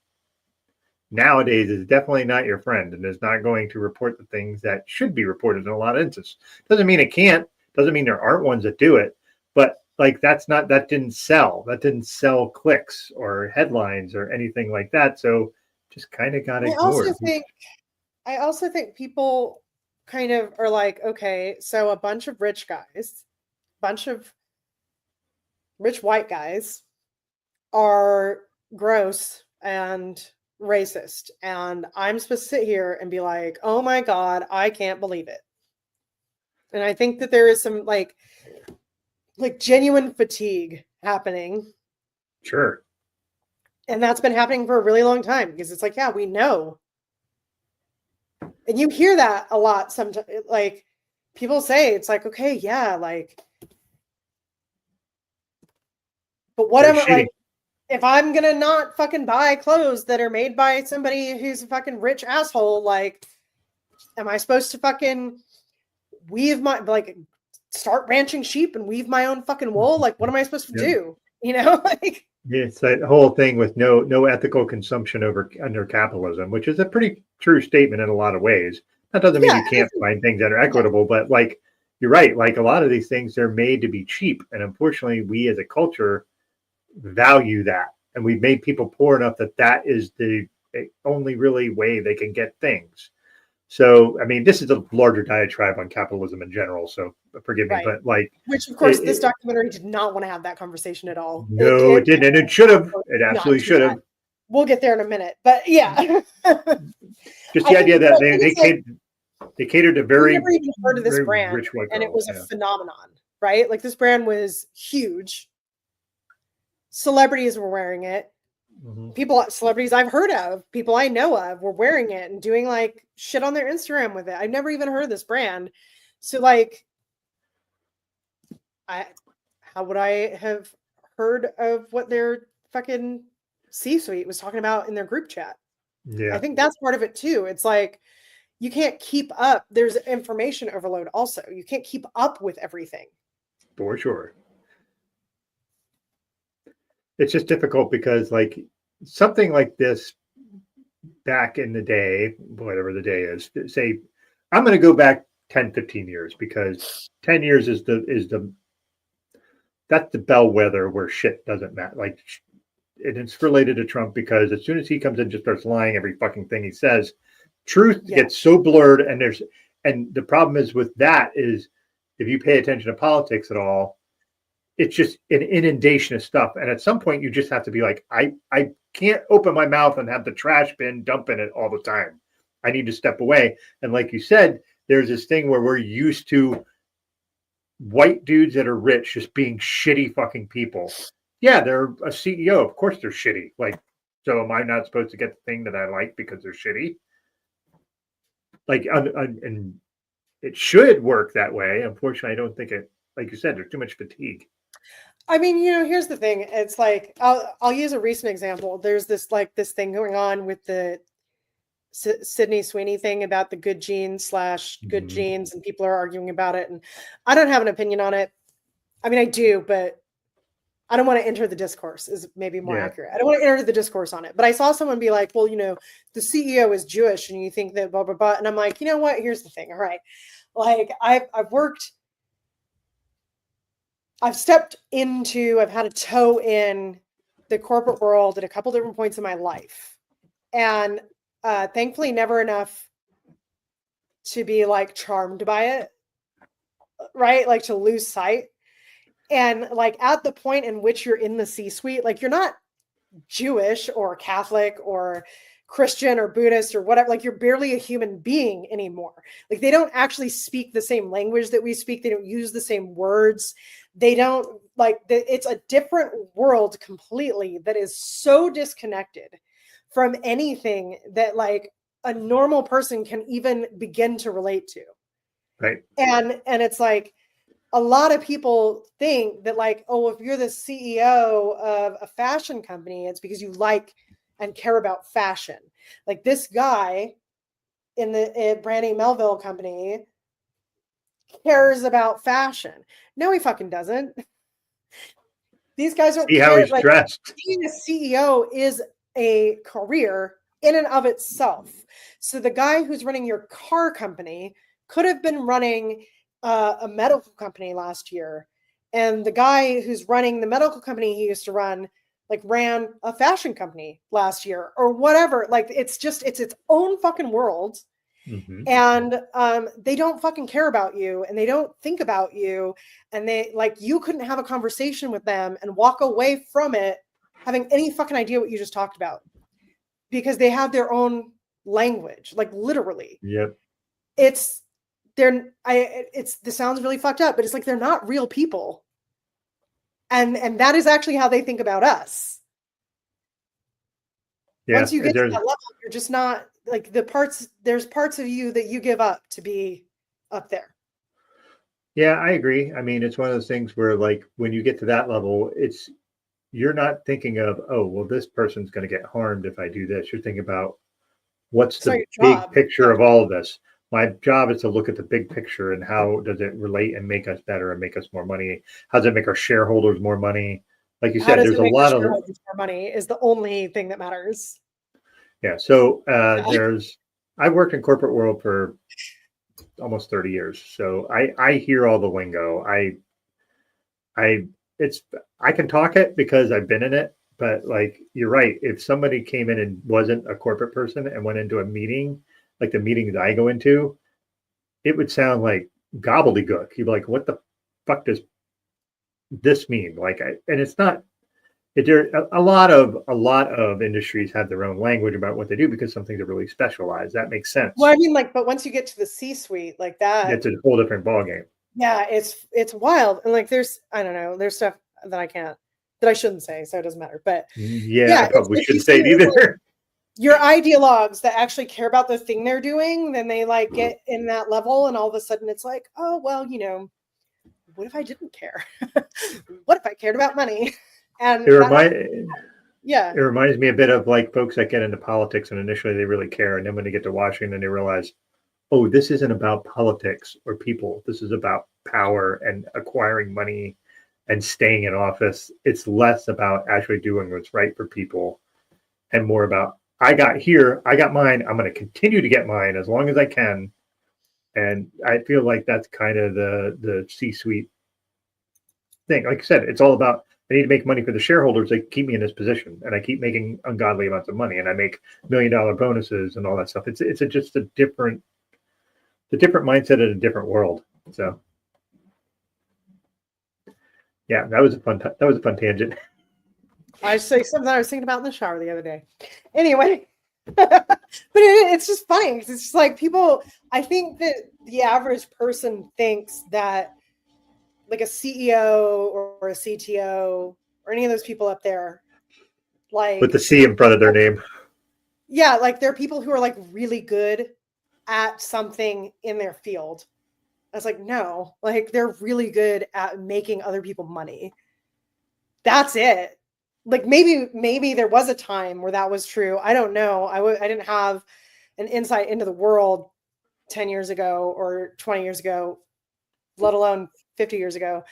nowadays is definitely not your friend, and is not going to report the things that should be reported in a lot of instances. Doesn't mean it can't. Doesn't mean there aren't ones that do it. But like that didn't sell. That didn't sell clicks or headlines or anything like that. So just kind of got ignored. I also think people kind of are like, okay, so a bunch of rich guys, bunch of rich white guys are gross and racist, and I'm supposed to sit here and be like, oh my God, I can't believe it. And I think that there is some like genuine fatigue happening. Sure. And that's been happening for a really long time, because it's like, yeah, we know. And you hear that a lot sometimes. Like, people say, it's like, okay, yeah, like, but whatever, like, if I'm gonna not fucking buy clothes that are made by somebody who's a fucking rich asshole, like, am I supposed to fucking weave start ranching sheep and weave my own fucking wool? Like, what am I supposed to do? You know, like, it's that whole thing with no ethical consumption under capitalism, which is a pretty true statement in a lot of ways. That doesn't mean you can't find things that are equitable, but like, you're right. Like, a lot of these things, they're made to be cheap, and unfortunately, we as a culture value that, and we've made people poor enough that is the only really way they can get things. So, I mean, this is a larger diatribe on capitalism in general, so forgive me, but like, which of course this documentary did not want to have that conversation at all. No, it didn't, and it should have. It absolutely should have. We'll get there in a minute, but yeah. Just the idea that they catered to very, never even heard of this brand, rich white girls, and it was a phenomenon, right? Like, this brand was huge. Celebrities were wearing it. Mm-hmm. Celebrities I've heard of, people I know of, were wearing it and doing like shit on their Instagram with it. I've never even heard of this brand. So like, how would I have heard of what their fucking C-suite was talking about in their group chat? Yeah. I think that's part of it too. It's like, you can't keep up. There's information overload also. You can't keep up with everything. For sure. it's just difficult because like something like this back in the day, whatever the day is, say, I'm going to go back 10, 15 years because 10 years is that's the bellwether where shit doesn't matter. Like, and it's related to Trump because as soon as he comes in, just starts lying every fucking thing he says, truth gets so blurred. And the problem is with that is if you pay attention to politics at all, it's just an inundation of stuff. And at some point you just have to be like, I can't open my mouth and have the trash bin dumping it all the time. I need to step away. And like you said, there's this thing where we're used to white dudes that are rich just being shitty fucking people. Yeah, they're a CEO. Of course they're shitty. Like, so am I not supposed to get the thing that I like because they're shitty? Like, and it should work that way. Unfortunately, I don't think it, like you said, there's too much fatigue. I mean, here's the thing. It's like, I'll use a recent example. There's this thing going on with the Sydney Sweeney thing about the good genes / good genes, and people are arguing about it. And I don't have an opinion on it. I mean, I do, but I don't want to enter the discourse is maybe more accurate. I don't want to enter the discourse on it, but I saw someone be like, well, the CEO is Jewish and you think that blah, blah, blah. And I'm like, you know what? Here's the thing. All right. Like I've had a toe in the corporate world at a couple different points in my life. And thankfully never enough to be like charmed by it, right? Like to lose sight. And like at the point in which you're in the C-suite, like you're not Jewish or Catholic or Christian or Buddhist or whatever, like you're barely a human being anymore. Like they don't actually speak the same language that we speak. They don't use the same words. They don't it's a different world completely that is so disconnected from anything that like a normal person can even begin to relate to. Right. And it's like, a lot of people think that like, oh, if you're the CEO of a fashion company, it's because you like and care about fashion. Like this guy in the Brandy Melville company cares about fashion. No, he fucking doesn't. These guys don't see how he's dressed. Being a CEO is a career in and of itself. So the guy who's running your car company could have been running a medical company last year, and the guy who's running the medical company he used to run ran a fashion company last year or whatever. Like it's its own fucking world. And they don't fucking care about you and they don't think about you, and they you couldn't have a conversation with them and walk away from it having any fucking idea what you just talked about, because they have their own language, like literally. Yep. This sounds really fucked up, but it's like they're not real people. And that is actually how they think about us. Yeah, once you get to that level, you're just not like there's parts of you that you give up to be up there. Yeah, I agree. I mean, it's one of those things where like when you get to that level, you're not thinking of, oh, well, this person's going to get harmed if I do this. You're thinking about what's the big picture of all of this. My job is to look at the big picture and how does it relate and make us better and make us more money? How does it make our shareholders more money? Like you said, there's a lot of more money is the only thing that matters. Yeah. So I've worked in corporate world for almost 30 years. So I hear all the lingo. I can talk it because I've been in it, but like, you're right. If somebody came in and wasn't a corporate person and went into a meeting, like the meetings I go into, it would sound like gobbledygook. You'd be like, what the fuck does this mean? And it's not, a lot of industries have their own language about what they do because some things are really specialized. That makes sense. Well, I mean, but once you get to the C-suite like that, it's a whole different ballgame. Yeah, it's wild. And there's stuff that I shouldn't say, so it doesn't matter. But yeah, I probably shouldn't say it either. Your ideologues that actually care about the thing they're doing, then they get in that level, and all of a sudden it's like, oh well, what if I didn't care? What if I cared about money? And it reminds me a bit of like folks that get into politics and initially they really care, and then when they get to Washington, they realize, oh, this isn't about politics or people. This is about power and acquiring money and staying in office. It's less about actually doing what's right for people and more about, I got here, I got mine, I'm going to continue to get mine as long as I can. And I feel like that's kind of the C-suite thing. Like I said, it's all about, I need to make money for the shareholders that keep me in this position, and I keep making ungodly amounts of money, and I make $1 million bonuses and all that stuff. It's just the different mindset in a different world. So yeah, that was a fun tangent. I say something I was thinking about in the shower the other day. Anyway, but it's just funny because it's just like people. I think that the average person thinks that like a CEO or a CTO or any of those people up there, like With the C in front of their name. Yeah, like they're people who are like really good at something in their field. I was like, no, like they're really good at making other people money. That's it. Like maybe there was a time where that was true. I don't know. I didn't have an insight into the world 10 years ago or 20 years ago, let alone 50 years ago.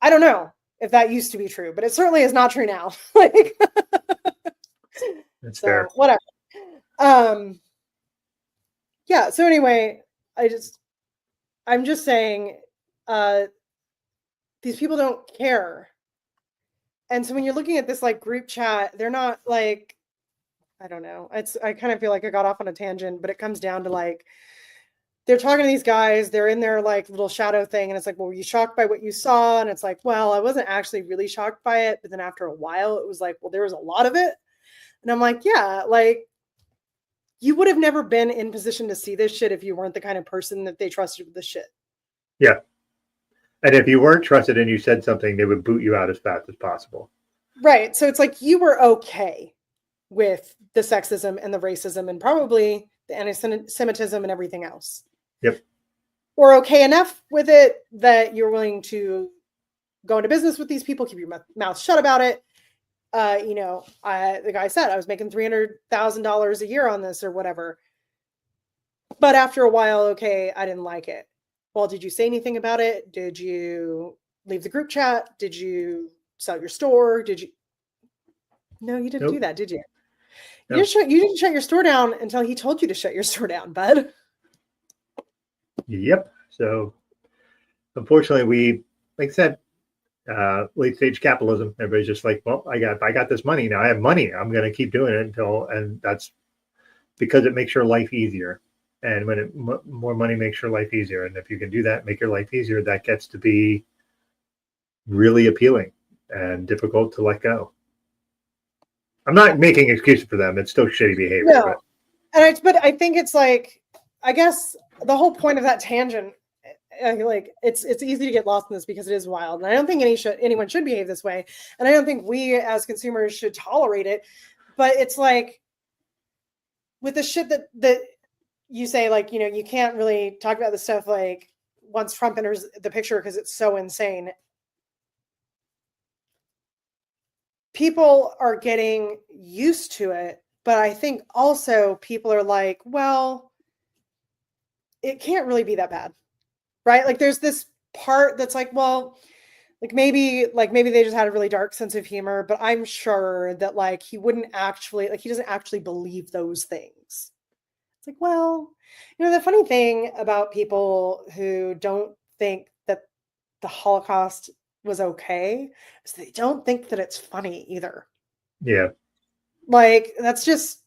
I don't know if that used to be true, but it certainly is not true now. Like That's so fair. whatever. Yeah, so anyway, I'm just saying these people don't care. And so when you're looking at this like group chat, they're not like, I don't know. I kind of feel like I got off on a tangent, but it comes down to like they're talking to these guys, they're in their like little shadow thing, and it's like, well, were you shocked by what you saw? And it's like, well, I wasn't actually really shocked by it, but then after a while it was like, well, there was a lot of it. And I'm like, yeah, like you would have never been in position to see this shit if you weren't the kind of person that they trusted with the shit. Yeah. And if you weren't trusted and you said something, they would boot you out as fast as possible. Right. So it's like you were okay with the sexism and the racism and probably the anti-Semitism and everything else. Yep. Or okay enough with it that you're willing to go into business with these people, keep your mouth shut about it. The guy said I was making $300,000 a year on this or whatever. But after a while, okay, I didn't like it. Well, did you say anything about it? Did you leave the group chat? Did you sell your store? Did you? No, you didn't do that, did you? You didn't shut your store down until he told you to shut your store down, bud. Yep. So unfortunately, we, like I said, late stage capitalism. Everybody's just like, well, I got this money now. I have money. I'm going to keep doing it and that's because it makes your life easier. And when more money makes your life easier, and if you can do that, make your life easier, that gets to be really appealing and difficult to let go. I'm not making excuses for them. It's still shitty behavior. No. But I think it's like, I guess the whole point of that tangent, like it's easy to get lost in this because it is wild. And I don't think anyone should behave this way. And I don't think we as consumers should tolerate it. But it's like with the shit that you say, like, you can't really talk about this stuff like once Trump enters the picture because it's so insane. People are getting used to it, but I think also people are like, well, it can't really be that bad, right? Like there's this part that's like, well, maybe they just had a really dark sense of humor, but I'm sure that like he wouldn't actually, like he doesn't actually believe those things. It's like, well, the funny thing about people who don't think that the Holocaust was okay is they don't think that it's funny either. Yeah. Like that's just,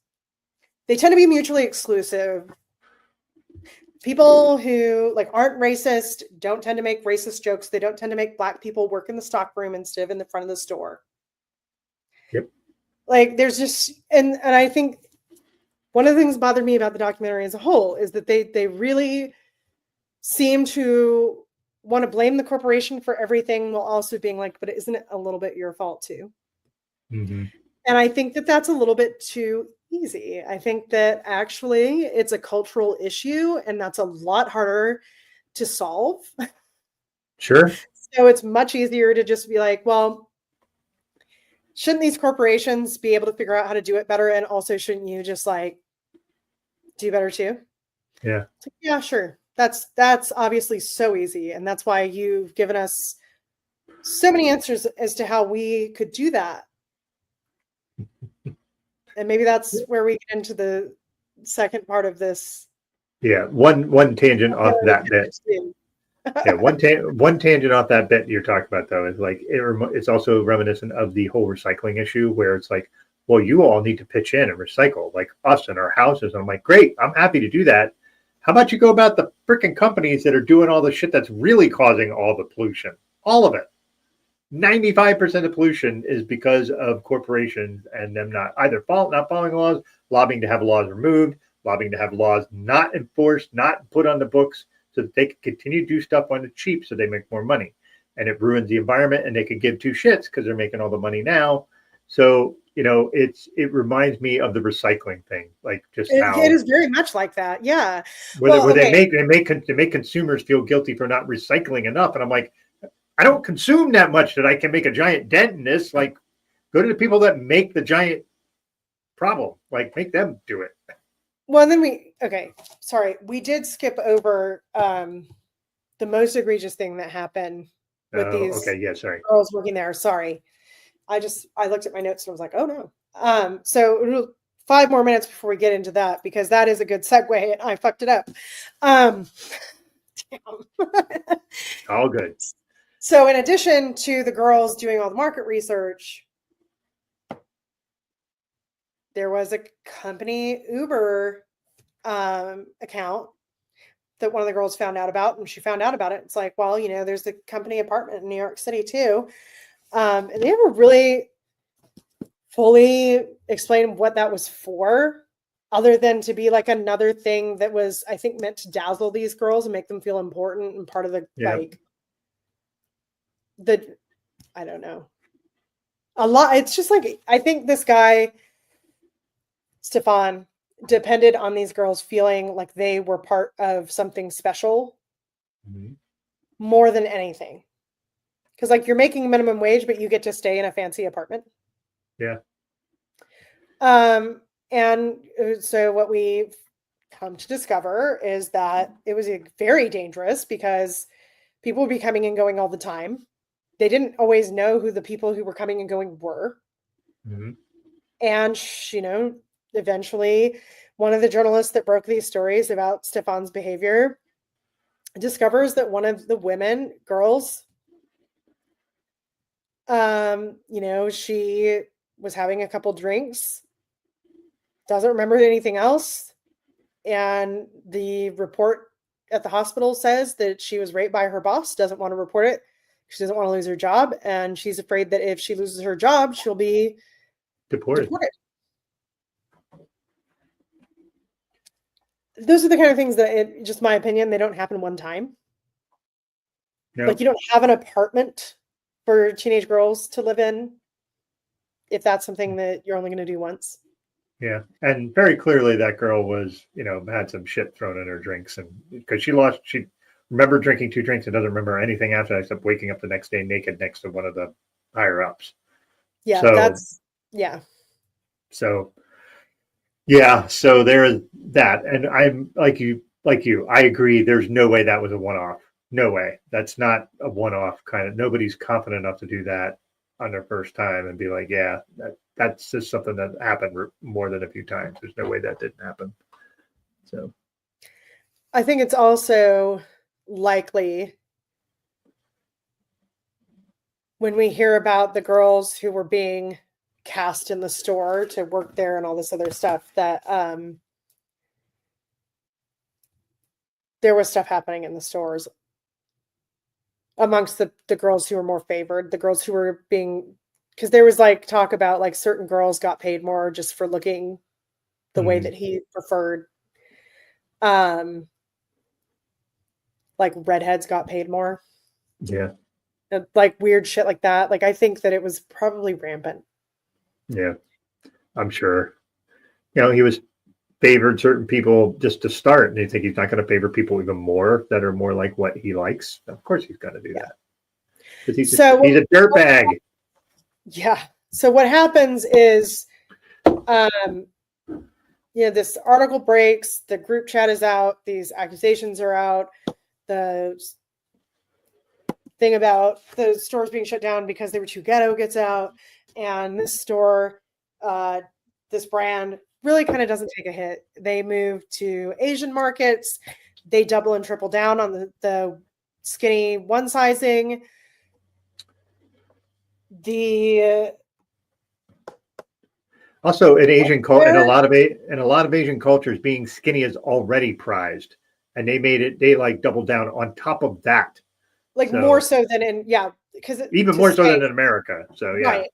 they tend to be mutually exclusive. People who like aren't racist don't tend to make racist jokes. They don't tend to make Black people work in the stock room instead of in the front of the store. Yep. Like there's just, and I think one of the things that bothered me about the documentary as a whole is that they really seem to want to blame the corporation for everything while also being like, but isn't it a little bit your fault too? Mm-hmm. And I think that that's a little bit too easy. I think that actually it's a cultural issue and that's a lot harder to solve. Sure. So it's much easier to just be like, well, shouldn't these corporations be able to figure out how to do it better? And also, shouldn't you just like do better too? Yeah. It's like, yeah, sure. That's obviously so easy. And that's why you've given us so many answers as to how we could do that. And maybe that's where we get into the second part of this. Yeah, one tangent off that bit. Yeah, one tangent off that bit you're talking about though is like it's also reminiscent of the whole recycling issue where it's like, well, you all need to pitch in and recycle like us in our houses. And I'm like, great, I'm happy to do that. How about you go about the freaking companies that are doing all the shit that's really causing all the pollution, all of it. 95% of pollution is because of corporations and them not following laws, lobbying to have laws removed, lobbying to have laws not enforced, not put on the books, so that they can continue to do stuff on the cheap so they make more money. And it ruins the environment and they could give two shits because they're making all the money now. So, it reminds me of the recycling thing, like just how it is very much like that. Yeah. Where they make consumers feel guilty for not recycling enough. And I'm like, I don't consume that much that I can make a giant dent in this. Like, go to the people that make the giant problem, like make them do it. Well, and then we did skip over the most egregious thing that happened with these girls working there. Sorry. I looked at my notes and I was like, oh no. So 5 more minutes before we get into that, because that is a good segue and I fucked it up. Damn. All good. So in addition to the girls doing all the market research, there was a company Uber account that one of the girls found out about, and she found out about it. It's like, well, there's the company apartment in New York City too. And they never really fully explained what that was for, other than to be like another thing that was, I think, meant to dazzle these girls and make them feel important and part of the I don't know. A lot. It's just like, I think this guy, Stefan, depended on these girls feeling like they were part of something special more than anything. Because like, you're making minimum wage, but you get to stay in a fancy apartment. Yeah. And so what we've come to discover is that it was very dangerous because people would be coming and going all the time. They didn't always know who the people who were coming and going were. Mm-hmm. And, eventually one of the journalists that broke these stories about Stefan's behavior discovers that one of the girls, she was having a couple drinks, doesn't remember anything else. And the report at the hospital says that she was raped by her boss, doesn't want to report it. She doesn't want to lose her job. And she's afraid that if she loses her job, she'll be deported. Those are the kind of things that, just my opinion, they don't happen one time. No. Like, you don't have an apartment for teenage girls to live in if that's something that you're only going to do once. Yeah. And very clearly that girl was, had some shit thrown in her drinks, and because she remembered drinking 2 drinks and doesn't remember anything after that except waking up the next day naked next to one of the higher ups. Yeah. So there is that. And I'm like you, I agree. There's no way that was a one-off. No way. That's not a one-off kind of, nobody's confident enough to do that on their first time and be like, yeah, that's just something that happened more than a few times. There's no way that didn't happen. So I think it's also likely when we hear about the girls who were being cast in the store to work there and all this other stuff, that there was stuff happening in the stores amongst the girls who were more favored, the girls who were being, because there was like talk about like certain girls got paid more just for looking the way that he preferred. Like redheads got paid more. Yeah. Like weird shit like that. Like, I think that it was probably rampant. Yeah, I'm sure. He was favored certain people just to start, and you think he's not going to favor people even more that are more like what he likes. Of course he's going to do that. Because he's a dirtbag. Yeah. So what happens is, this article breaks, the group chat is out, these accusations are out, the thing about the stores being shut down because they were too ghetto gets out, and this store, this brand really kind of doesn't take a hit. They move to Asian markets. They double and triple down on the skinny one sizing. Also, in Asian culture, in a lot of Asian cultures, being skinny is already prized, and they like double down on top of that, like more so than because even more so than in America. So yeah, right.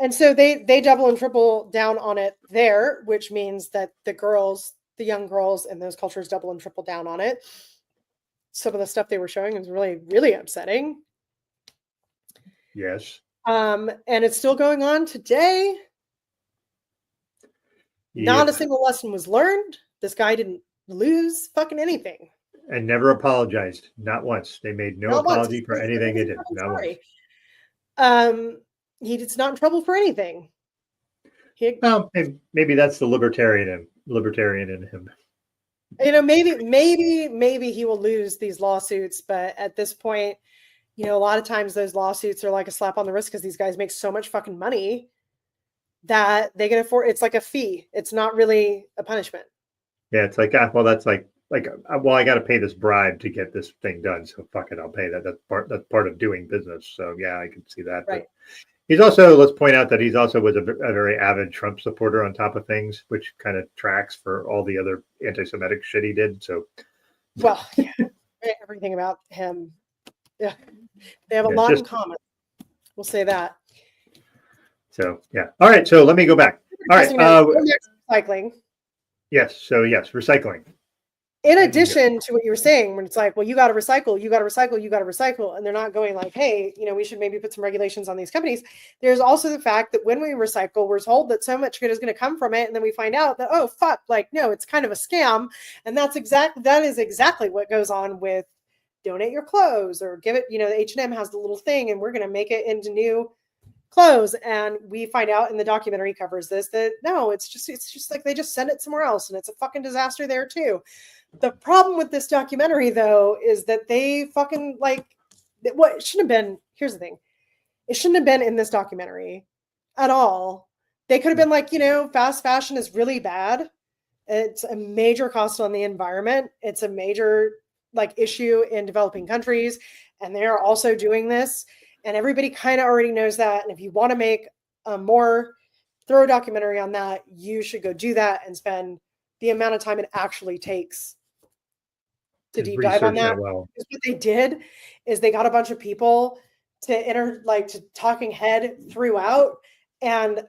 And so they double and triple down on it there, which means that the young girls in those cultures double and triple down on it. Some of the stuff they were showing was really, really upsetting. Yes. And it's still going on today. Not a single lesson was learned. This guy didn't lose fucking anything. And never apologized. Not once. They made no apology for anything they did. Not once. He's not in trouble for anything. Well, maybe that's the libertarian in him. You know, maybe he will lose these lawsuits, but at this point, you know, a lot of times those lawsuits are like a slap on the wrist because these guys make so much fucking money that they can afford. It's like a fee. It's not really a punishment. Yeah, it's like, well, that's like, well, I got to pay this bribe to get this thing done, so fuck it, I'll pay that. That's part of doing business. So yeah, I can see that. Right. But he's also, let's point out that he's also was a very avid Trump supporter on top of things, which kind of tracks for all the other anti-Semitic shit he did. So, well, yeah, everything about him, yeah, they have a lot in common. We'll say that. So yeah. All right. So let me go back. All right. Recycling. Yes. So yes, recycling. In addition to what you were saying, when it's like, well, you got to recycle, and they're not going like, hey, you know, we should maybe put some regulations on these companies. There's also the fact that when we recycle, we're told that so much good is going to come from it, and then we find out that, oh fuck, like no, it's kind of a scam, and that is exactly what goes on with donate your clothes or give it. You know, the H&M has the little thing, and we're going to make it into new clothes, and we find out, and the documentary covers this, that no, it's just like they just send it somewhere else, and it's a fucking disaster there too. The problem with this documentary, though, is that they fucking like what it shouldn't have been. Here's the thing. It shouldn't have been in this documentary at all. They could have been like, you know, fast fashion is really bad. It's a major cost on the environment. It's a major like issue in developing countries. And they're also doing this. And everybody kind of already knows that. And if you want to make a more thorough documentary on that, you should go do that and spend the amount of time it actually takes to deep dive on that. Well. What they did is they got a bunch of people to talking head throughout, and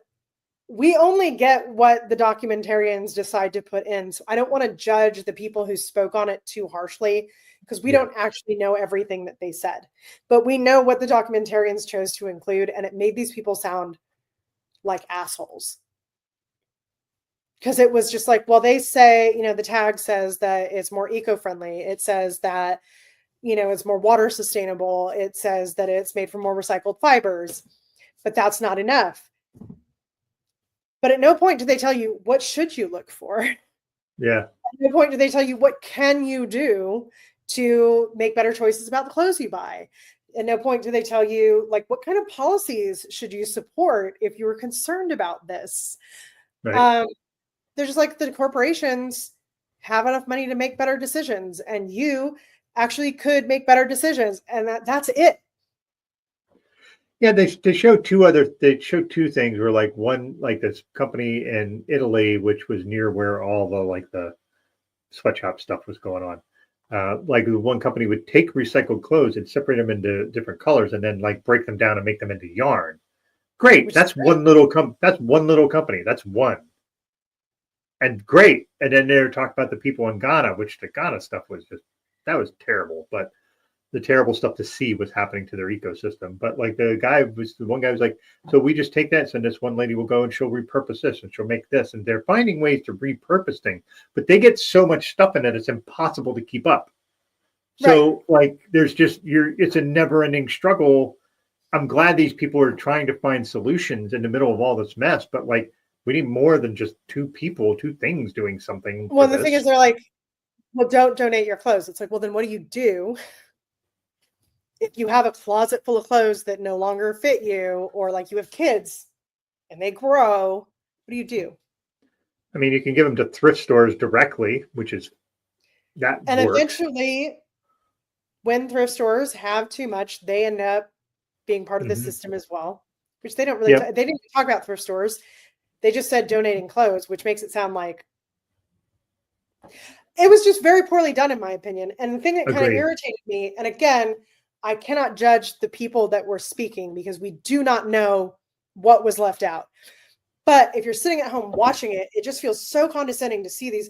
we only get what the documentarians decide to put in. So I don't want to judge the people who spoke on it too harshly because we don't actually know everything that they said, but we know what the documentarians chose to include, and it made these people sound like assholes. Because it was just like, well, they say, you know, the tag says that it's more eco-friendly. It says that, you know, it's more water sustainable. It says that it's made from more recycled fibers, but that's not enough. But at no point do they tell you what should you look for. Yeah. At no point do they tell you what can you do to make better choices about the clothes you buy. At no point do they tell you like what kind of policies should you support if you were concerned about this. Right. They're just like the corporations have enough money to make better decisions, and you actually could make better decisions, and that's it. Yeah, they show two things where like one, like this company in Italy, which was near where all the sweatshop stuff was going on. Like one company would take recycled clothes and separate them into different colors and then like break them down and make them into yarn. Great. That's one little company. That's one. And great. And then they're talking about the people in Ghana, which the Ghana stuff was that was terrible. But the terrible stuff to see was happening to their ecosystem. But like the one guy was like, so we just take that and this one lady will go and she'll repurpose this and she'll make this. And they're finding ways to repurpose things, but they get so much stuff in it, it's impossible to keep up. So like there's it's a never ending struggle. I'm glad these people are trying to find solutions in the middle of all this mess, but like, we need more than just two things doing something. Well, the thing is, they're like, well, don't donate your clothes. It's like, well, then what do you do? if you have a closet full of clothes that no longer fit you, or like you have kids and they grow, what do you do? I mean, you can give them to thrift stores directly, which is that And works. eventually, when thrift stores have too much, they end up being part of the Hmm. system as well, which they don't really, Yep. they didn't even talk about thrift stores. They just said donating clothes, which makes it sound like it was just very poorly done, in my opinion. And the thing that kind of Agreed. irritated me, and again, I cannot judge the people that were speaking because we do not know what was left out. But if you're sitting at home watching it, it just feels so condescending to see these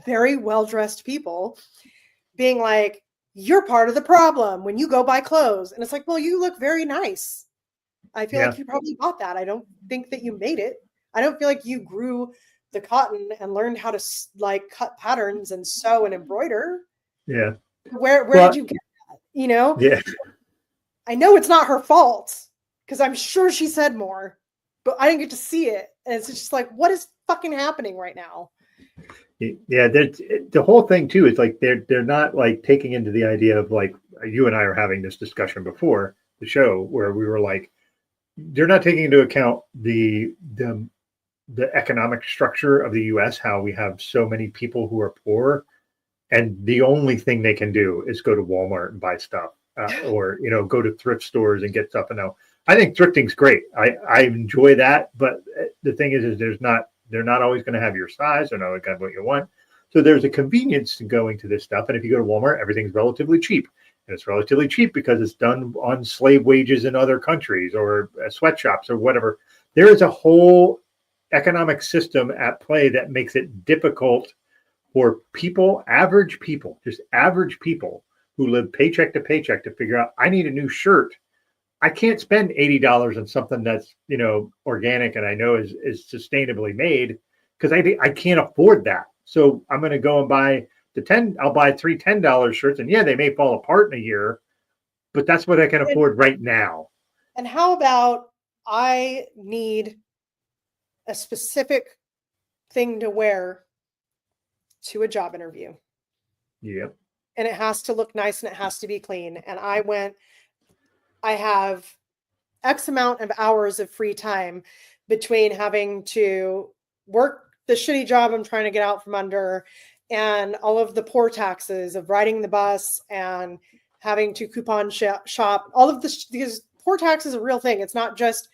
very well dressed people being like, you're part of the problem when you go buy clothes. And it's like, well, you look very nice. I feel Yeah. like you probably bought that. I don't think that you made it. I don't feel like you grew the cotton and learned how to like cut patterns and sew and embroider. Yeah. Where did Well, you get that? You know, yeah. I know it's not her fault because I'm sure she said more, but I didn't get to see it. And it's just like, what is fucking happening right now? Yeah, the whole thing too is like they're not like taking into the idea of like you and I are having this discussion before the show where we were like they're not taking into account the economic structure of the U.S. How we have so many people who are poor, and the only thing they can do is go to Walmart and buy stuff, or go to thrift stores and get stuff. And now I think thrifting's great. I enjoy that, but the thing is they're not always going to have your size. They're not always going to have what you want. So there's a convenience to going to this stuff. And if you go to Walmart, everything's relatively cheap. And it's relatively cheap because it's done on slave wages in other countries or sweatshops or whatever. There is a whole economic system at play that makes it difficult for people, just average people who live paycheck to paycheck to figure out, I need a new shirt. I can't spend $80 on something that's, organic and I know is sustainably made because I can't afford that. So I'm going to go and buy I'll buy three $10 shirts. And yeah, they may fall apart in a year, but that's what I can And, afford right now. and how about I need a specific thing to wear to a job interview? Yep. And it has to look nice and it has to be clean. And I have X amount of hours of free time between having to work the shitty job I'm trying to get out from under and all of the poor taxes of riding the bus and having to coupon shop. All of this, because poor tax is a real thing. It's not just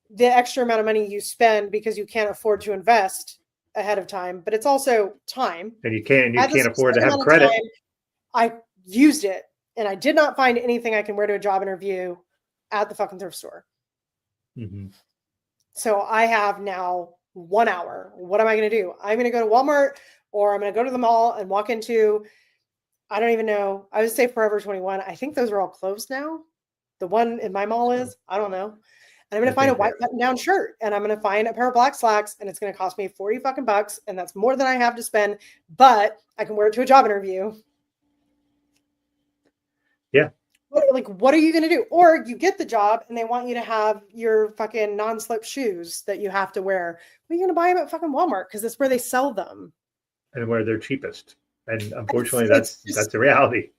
the extra amount of money you spend because you can't afford to invest ahead of time, but it's also time. And you can't afford to Specific have amount of credit. time, I used it and I did not find anything I can wear to a job interview at the fucking thrift store. Mm-hmm. So I have now 1 hour. What am I going to do? I'm going to go to Walmart or I'm going to go to the mall and walk into, I don't even know. I would say Forever 21. I think those are all closed now. The one in my mall is, I don't know. And I'm going I to find a think white that button down shirt and I'm going to find a pair of black slacks and it's going to cost me 40 fucking bucks. And that's more than I have to spend, but I can wear it to a job interview. yeah. What are you going to do? Or you get the job and they want you to have your fucking non-slip shoes that you have to wear. What are you going to buy them at fucking Walmart? Because that's where they sell them. And where they're cheapest. And It's, unfortunately it's that's just, the reality.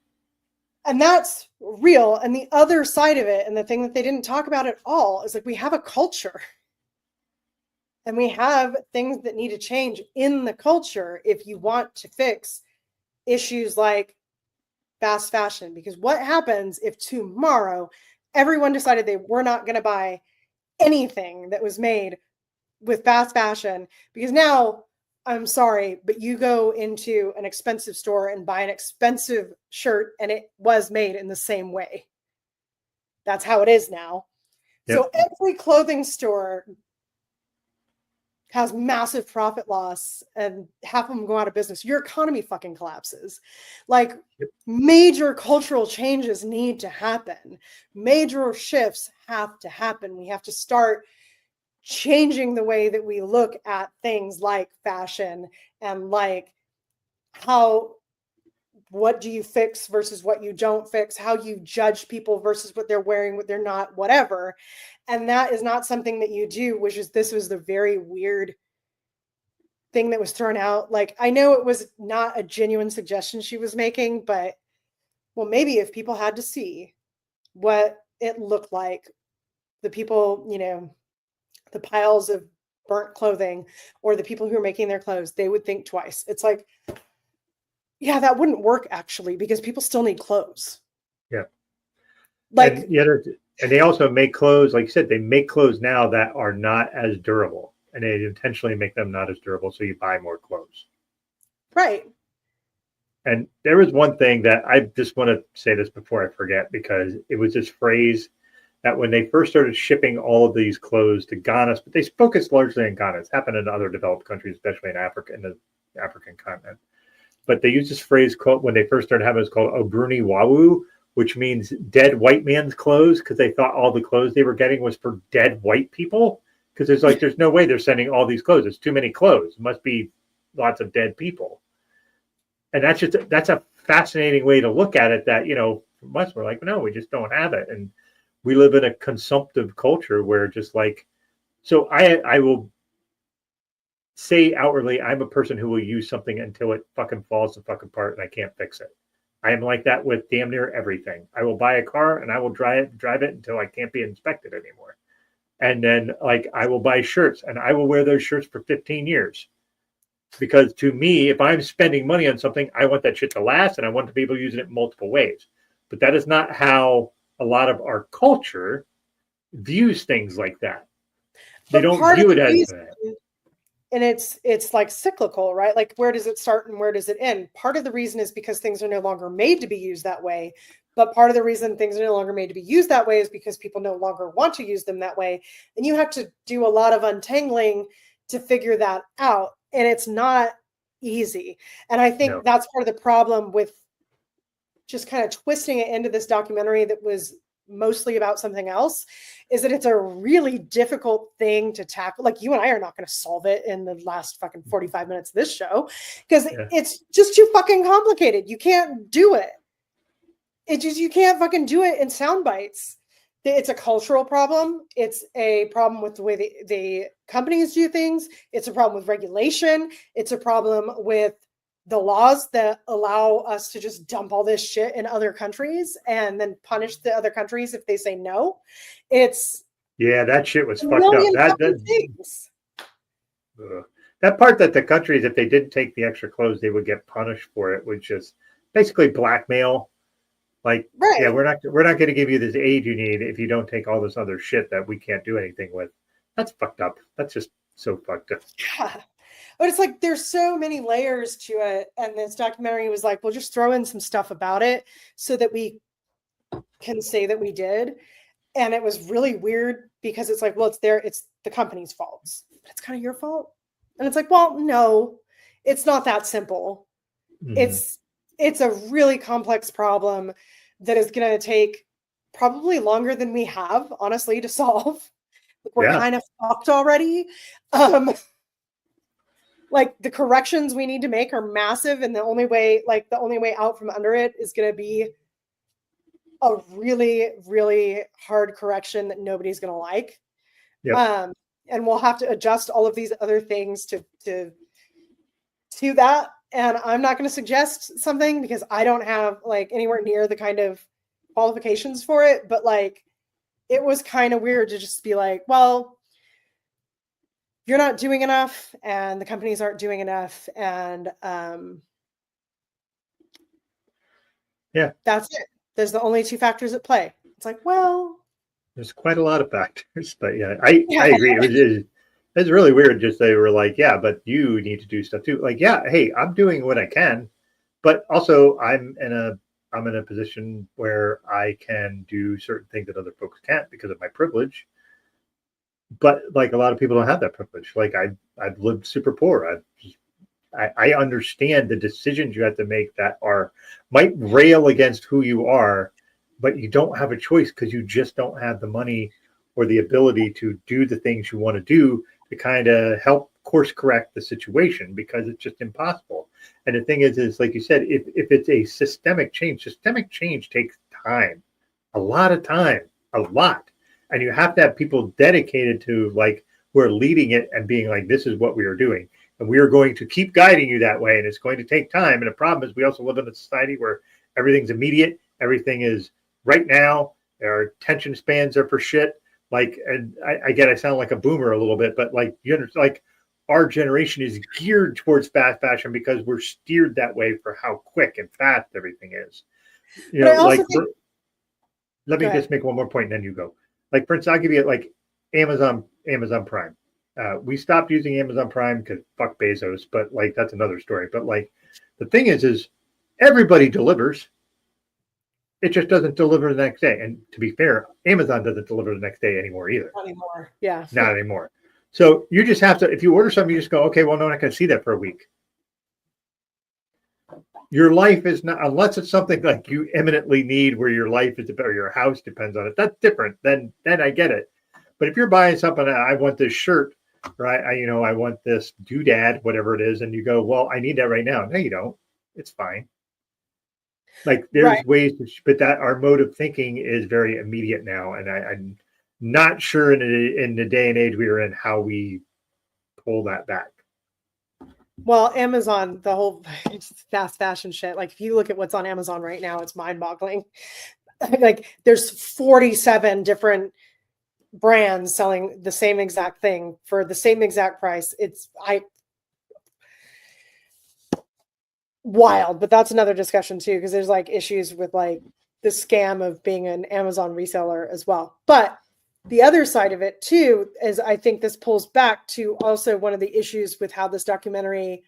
and that's real. And the other side of it, and the thing that they didn't talk about at all, is like we have a culture and we have things that need to change in the culture if you want to fix issues like fast fashion. Because what happens if tomorrow everyone decided they were not going to buy anything that was made with fast fashion? Because now, I'm sorry, but you go into an expensive store and buy an expensive shirt and it was made in the same way. That's how it is now. Yep. So every clothing store has massive profit loss and half of them go out of business. Your economy fucking collapses. Like Yep. major cultural changes need to happen. Major shifts have to happen. We have to start changing the way that we look at things like fashion and like what do you fix versus what you don't fix, how you judge people versus what they're wearing, what they're not, whatever. And that is not something that you do, this was the very weird thing that was thrown out. Like, I know it was not a genuine suggestion she was making, but well, maybe if people had to see what it looked like, the people, the piles of burnt clothing, or the people who are making their clothes, they would think twice. It's like, yeah, that wouldn't work actually, because people still need clothes. Yeah. Like, and they also make clothes, like you said, they make clothes now that are not as durable, and they intentionally make them not as durable, so you buy more clothes. right. And there was one thing that I just want to say this before I forget, because it was this phrase that when they first started shipping all of these clothes to Ghana, but they focused largely on Ghana. It's happened in other developed countries, especially in Africa, in the African continent. But they used this phrase called, when they first started having it, it's called Obruni Wawu, which means dead white man's clothes, because they thought all the clothes they were getting was for dead white people. Because there's no way they're sending all these clothes. It's too many clothes. It must be lots of dead people. And that's a fascinating way to look at it, that, from us, we're like, no, we just don't have it. And we live in a consumptive culture where just like, so I will say outwardly, I'm a person who will use something until it fucking falls the fucking apart and I can't fix it. I am like that with damn near everything. I will buy a car and I will drive it until I can't be inspected anymore. And then, like, I will buy shirts and I will wear those shirts for 15 years. Because to me, if I'm spending money on something, I want that shit to last and I want to be able to use it in multiple ways. But that is not how a lot of our culture views things like that. They don't view it as that. And it's like cyclical, right? Like, where does it start and where does it end? Part of the reason is because things are no longer made to be used that way. But part of the reason things are no longer made to be used that way is because people no longer want to use them that way. And you have to do a lot of untangling to figure that out. And it's not easy. And I think that's part of the problem with just kind of twisting it into this documentary that was mostly about something else, is that it's a really difficult thing to tackle. Like, you and I are not going to solve it in the last fucking 45 minutes of this show, because it's just too fucking complicated. You can't do it. You can't fucking do it in sound bites. It's a cultural problem. It's a problem with the way the companies do things. It's a problem with regulation. It's a problem with the laws that allow us to just dump all this shit in other countries and then punish the other countries if they say no. That shit was fucked up. That part that the countries, if they didn't take the extra clothes, they would get punished for it, which is basically blackmail. Like, right. Yeah, we're not going to give you this aid you need if you don't take all this other shit that we can't do anything with. That's fucked up. That's just so fucked up. Yeah. But it's like, there's so many layers to it. And this documentary was like, we'll just throw in some stuff about it so that we can say that we did. And it was really weird because it's like, well, it's the company's fault. But it's kind of your fault. And it's like, well, no, it's not that simple. Mm-hmm. It's a really complex problem that is going to take probably longer than we have, honestly, to solve. We're kind of fucked already. Like, the corrections we need to make are massive, and the only way out from under it is going to be a really, really hard correction that nobody's going to like. Yep. And we'll have to adjust all of these other things to that. And I'm not going to suggest something because I don't have like anywhere near the kind of qualifications for it. But like, it was kind of weird to just be like, well, you're not doing enough and the companies aren't doing enough. And that's it. There's the only two factors at play. It's like, well, there's quite a lot of factors, but I agree. It's really weird. Just they were like, yeah, but you need to do stuff too. Like, yeah, hey, I'm doing what I can, but also I'm in a position where I can do certain things that other folks can't because of my privilege. But like, a lot of people don't have that privilege. Like, I've lived super poor. I understand the decisions you have to make that might rail against who you are, but you don't have a choice because you just don't have the money or the ability to do the things you want to do to kind of help course correct the situation, because it's just impossible. And the thing is like you said, if it's a systemic change takes time, a lot of time, a lot. And you have to have people dedicated to, like, who are leading it and being like, this is what we are doing. And we are going to keep guiding you that way. And it's going to take time. And the problem is we also live in a society where everything's immediate. Everything is right now. Our attention spans are for shit. Like, and I sound like a boomer a little bit, but like, like our generation is geared towards fast fashion because we're steered that way for how quick and fast everything is. But I also think, let me just make one more point and then you go. Like, for instance, I'll give you like Amazon Prime. We stopped using Amazon Prime because fuck Bezos, but like that's another story. But like the thing is everybody delivers. It just doesn't deliver the next day. And to be fair, Amazon doesn't deliver the next day anymore either. Not anymore. Yeah. Not anymore. So you just have to, if you order something, you just go, okay, well, no, I'm not going to see that for a week. Your life is not, unless it's something like you eminently need where your life is, or your house depends on it. That's different. Then I get it. But if you're buying something, I want this shirt, right? I want this doodad, whatever it is. And you go, well, I need that right now. No, you don't. It's fine. Like there's ways to, but that our mode of thinking is very immediate now. And I'm not sure in the day and age we are in how we pull that back. Well, Amazon, the whole fast fashion shit. Like if you look at what's on Amazon right now, it's mind boggling. Like there's 47 different brands selling the same exact thing for the same exact price. It's wild, but that's another discussion too, because there's like issues with like the scam of being an Amazon reseller as well. But the other side of it too is I think this pulls back to also one of the issues with how this documentary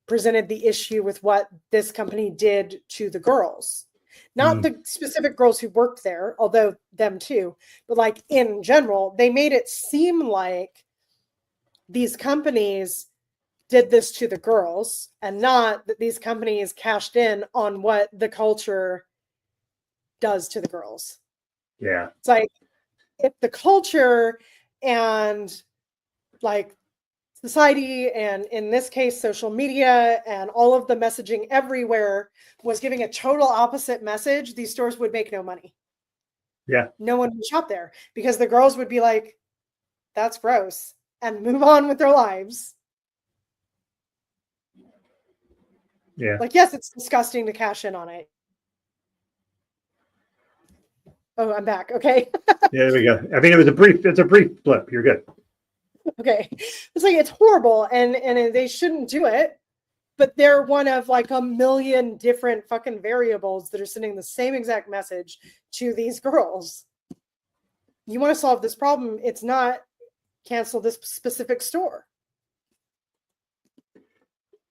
presented the issue with what this company did to the girls. Not the specific girls who worked there, although them too, but like in general, they made it seem like these companies did this to the girls and not that these companies cashed in on what the culture does to the girls. Yeah. It's like if the culture and like society, and in this case, social media and all of the messaging everywhere was giving a total opposite message, these stores would make no money. Yeah. No one would shop there because the girls would be like, that's gross, and move on with their lives. Yeah. Like, yes, it's disgusting to cash in on it. Oh, I'm back. Okay. Yeah, there we go. I mean, it's a brief blip. You're good. Okay. It's like, it's horrible and they shouldn't do it, but they're one of like a million different fucking variables that are sending the same exact message to these girls. You want to solve this problem, it's not cancel this specific store.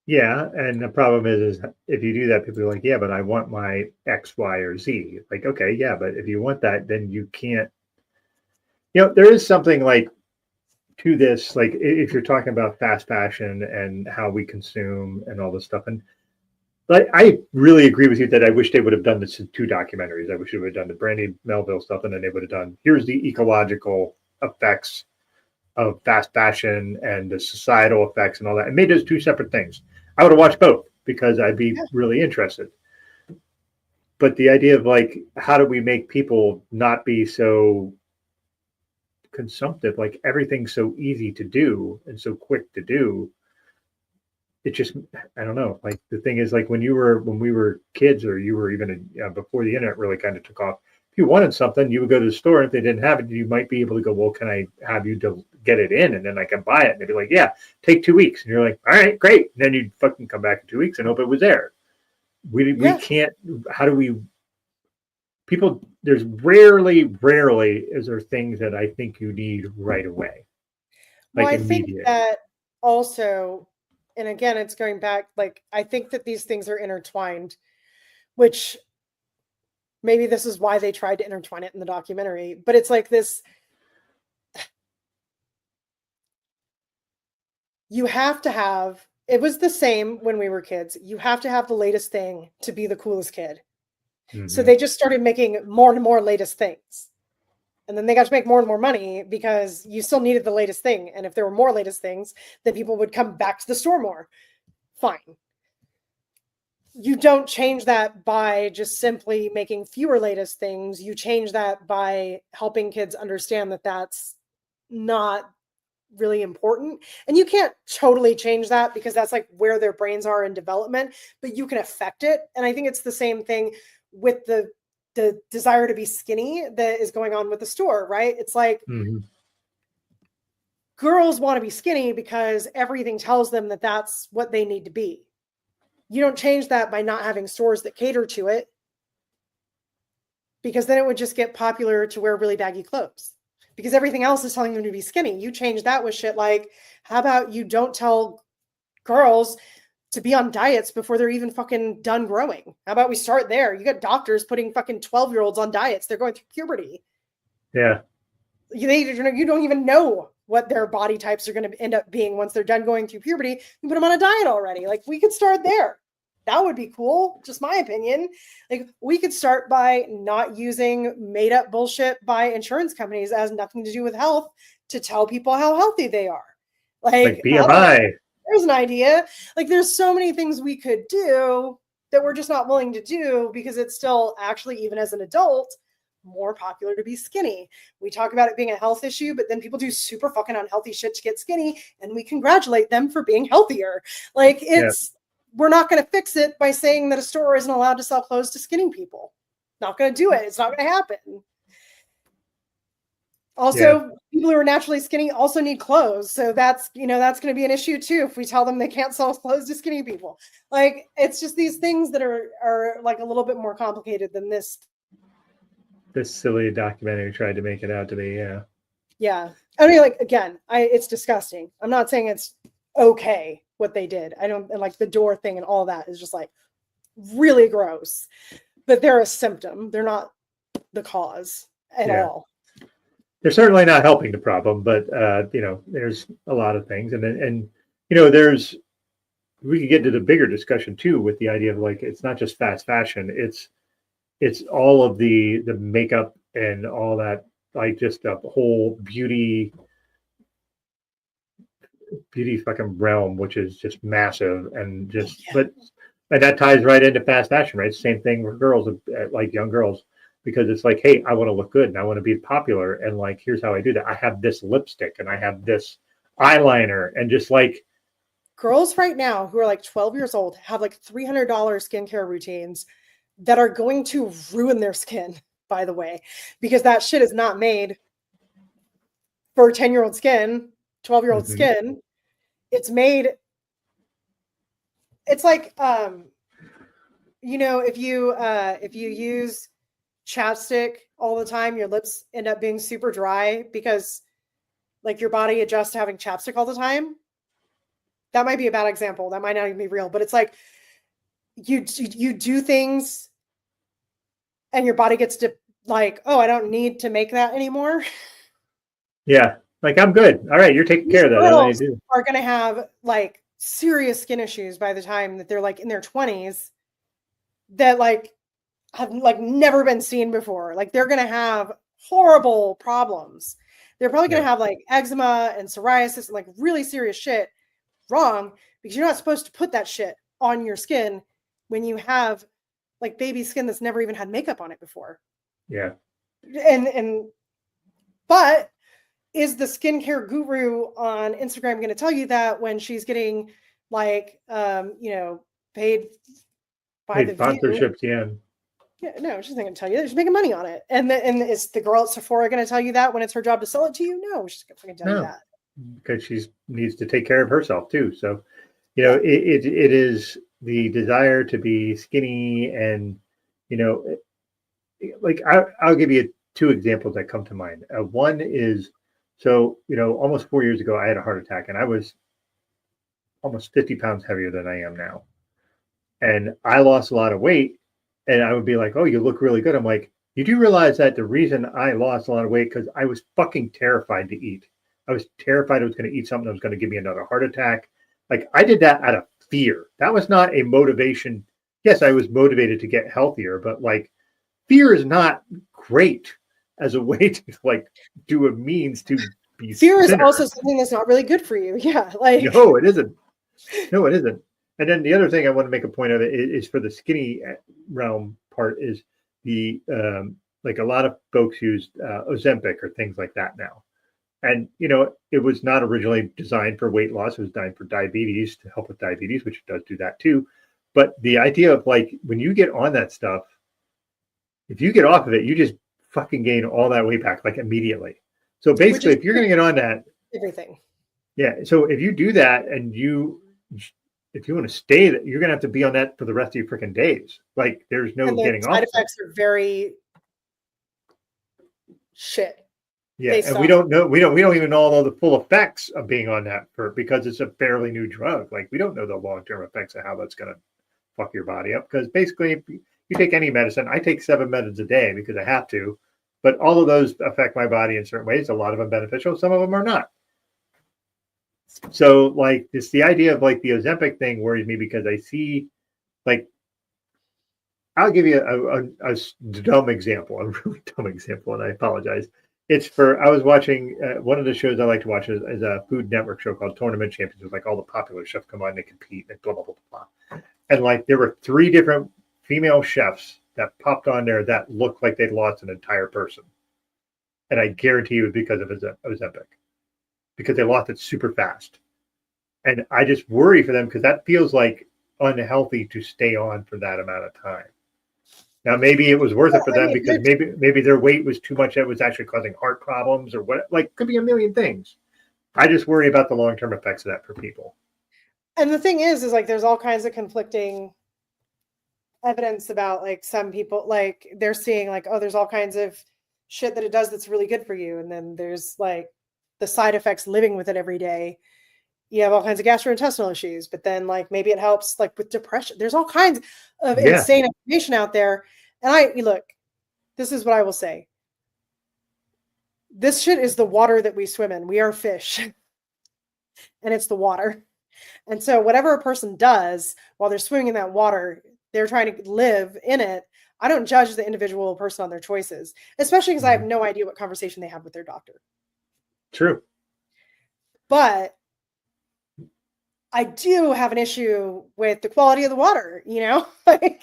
Yeah, and the problem is if you do that, people are like, yeah, but I want my X, Y, or Z. Like, okay, yeah, but if you want that, then you can't. There is something like to this, like if you're talking about fast fashion and how we consume and all this stuff. And like, I really agree with you that I wish they would have done this in 2 documentaries. I wish they would have done the Brandy Melville stuff, and then they would have done, here's the ecological effects of fast fashion and the societal effects and all that, and made those 2 separate things. I would have watched both because I'd be really interested. But the idea of like, how do we make people not be so consumptive? Like everything's so easy to do and so quick to do. It just, I don't know. Like the thing is, like when we were kids, or you were even before the internet really kind of took off, if you wanted something, you would go to the store. And if they didn't have it, you might be able to go, well, can I have you get it in? And then I can buy it. And they'd be like, yeah, take 2 weeks. And you're like, all right, great. And then you'd fucking come back in 2 weeks and hope it was there. We can't, how do we, people, there's rarely is there things that I think you need right away. Like well, I immediate. think that also, and again, it's going back, like, I think that these things are intertwined, which maybe this is why they tried to intertwine it in the documentary, but it's like this, you have to have, it was the same when we were kids. You have to have the latest thing to be the coolest kid. Mm-hmm. So they just started making more and more latest things. And then they got to make more and more money because you still needed the latest thing. And if there were more latest things, then people would come back to the store more. Fine. You don't change that by just simply making fewer latest things. You change that by helping kids understand that that's not really important. And you can't totally change that because that's like where their brains are in development, but you can affect it. And I think it's the same thing with the the desire to be skinny that is going on with the store, right? It's like girls want to be skinny because everything tells them that that's what they need to be. You don't change that by not having stores that cater to it, because then it would just get popular to wear really baggy clothes because everything else is telling them to be skinny. You change that with shit like, how about you don't tell girls to be on diets before they're even fucking done growing? How about we start there? You got doctors putting fucking 12-year-olds on diets. They're going through puberty. Yeah. You don't even know what their body types are going to end up being once they're done going through puberty. You put them on a diet already. Like, we could start there. That would be cool. Just my opinion. Like, we could start by not using made up bullshit by insurance companies that has nothing to do with health to tell people how healthy they are. Like BMI. There's an idea. Like, there's so many things we could do that we're just not willing to do because it's still actually, even as an adult, more popular to be skinny. We talk about it being a health issue, but then people do super fucking unhealthy shit to get skinny, and we congratulate them for being healthier. Like, we're not going to fix it by saying that a store isn't allowed to sell clothes to skinny people. Not going to do it. It's not going to happen. Also, people who are naturally skinny also need clothes. So that's going to be an issue too if we tell them they can't sell clothes to skinny people. Like, it's just these things that are like a little bit more complicated than this. This silly documentary tried to make it out to be, Yeah. I mean, like, again, it's disgusting. I'm not saying it's okay what they did. I don't like the door thing and all that is just like really gross, but they're a symptom. They're not the cause at all. They're certainly not helping the problem, but there's a lot of things, and we could get to the bigger discussion too with the idea of like, it's not just fast fashion. It's all of the makeup and all that, like just the whole beauty fucking realm, which is just massive, and just and that ties right into fast fashion, right? Same thing with girls, like young girls, because it's like, hey, I want to look good and I want to be popular, and like, here's how I do that. I have this lipstick and I have this eyeliner, and just like, girls right now who are like 12 years old have like $300 skincare routines that are going to ruin their skin, by the way, because that shit is not made for 10-year-old skin, 12-year-old skin. It's made, it's like, if you use chapstick all the time, your lips end up being super dry because like your body adjusts to having chapstick all the time. That might be a bad example. That might not even be real, but it's like you do things and your body gets to like, oh, I don't need to make that anymore. Yeah. Like, I'm good. All right. You're taking care of that. Girls are going to have like serious skin issues by the time that they're like in their 20s that like have like never been seen before. Like, they're going to have horrible problems. They're probably going to have like eczema and psoriasis and like really serious shit wrong, because you're not supposed to put that shit on your skin when you have like baby skin that's never even had makeup on it before. Yeah. But is the skincare guru on Instagram going to tell you that when she's getting like, paid by the sponsorships? Yeah, no, she's not going to tell you that. She's making money on it. And is the girl at Sephora going to tell you that when it's her job to sell it to you? No, she's going to tell you that. Because she needs to take care of herself too. So, it is the desire to be skinny, and, like I'll give you two examples that come to mind. One is, almost 4 years ago, I had a heart attack, and I was almost 50 pounds heavier than I am now. And I lost a lot of weight, and I would be like, oh, you look really good. I'm like, you do realize that the reason I lost a lot of weight, because I was fucking terrified to eat. I was terrified I was going to eat something that was going to give me another heart attack. Like, I did that out of fear. That was not a motivation. Yes, I was motivated to get healthier, but like, fear is not great as a way to like do a means to be fear is also something that's not really good for you. Yeah. Like, no, it isn't. No, it isn't. And then the other thing I want to make a point of it is for the skinny realm part is the, like a lot of folks use Ozempic or things like that now. And, it was not originally designed for weight loss. It was designed for diabetes, to help with diabetes, which does do that too. But the idea of like, when you get on that stuff, If you get off of it, you just fucking gain all that weight back like immediately. So basically, if you're going to get on that, everything. yeah. So if you do that and if you want to stay, you're going to have to be on that for the rest of your freaking days. Like there's no And the getting off. side effects are very shit. Yeah, and we don't even know all the full effects of being on that because it's a fairly new drug. Like we don't know the long-term effects of how that's going to fuck your body up. Because basically, if you take any medicine, I take 7 meds a day because I have to, but all of those affect my body in certain ways. A lot of them beneficial, some of them are not. So like the idea of like the Ozempic thing worries me because I see like I'll give you a dumb example, a really dumb example, and I apologize. I was watching one of the shows I like to watch is a Food Network show called Tournament Champions. It's like all the popular chefs come on, they compete, and blah, blah, blah, blah. And like there were 3 different female chefs that popped on there that looked like they'd lost an entire person. And I guarantee you it was because of Ozempic, because they lost it super fast. And I just worry for them because that feels like unhealthy to stay on for that amount of time. Now, maybe it was worth it for them because maybe their weight was too much that was actually causing heart problems or what, like could be a million things. I just worry about the long-term effects of that for people. And the thing is like there's all kinds of conflicting evidence about like some people, like they're seeing like, oh, there's all kinds of shit that it does that's really good for you. And then there's like the side effects living with it every day. You have all kinds of gastrointestinal issues, but then like maybe it helps like with depression. There's all kinds of insane information out there. And look, this is what I will say. This shit is the water that we swim in. We are fish. And it's the water. And so whatever a person does while they're swimming in that water, they're trying to live in it. I don't judge the individual person on their choices, especially because I have no idea what conversation they had with their doctor. True. But I do have an issue with the quality of the water, like,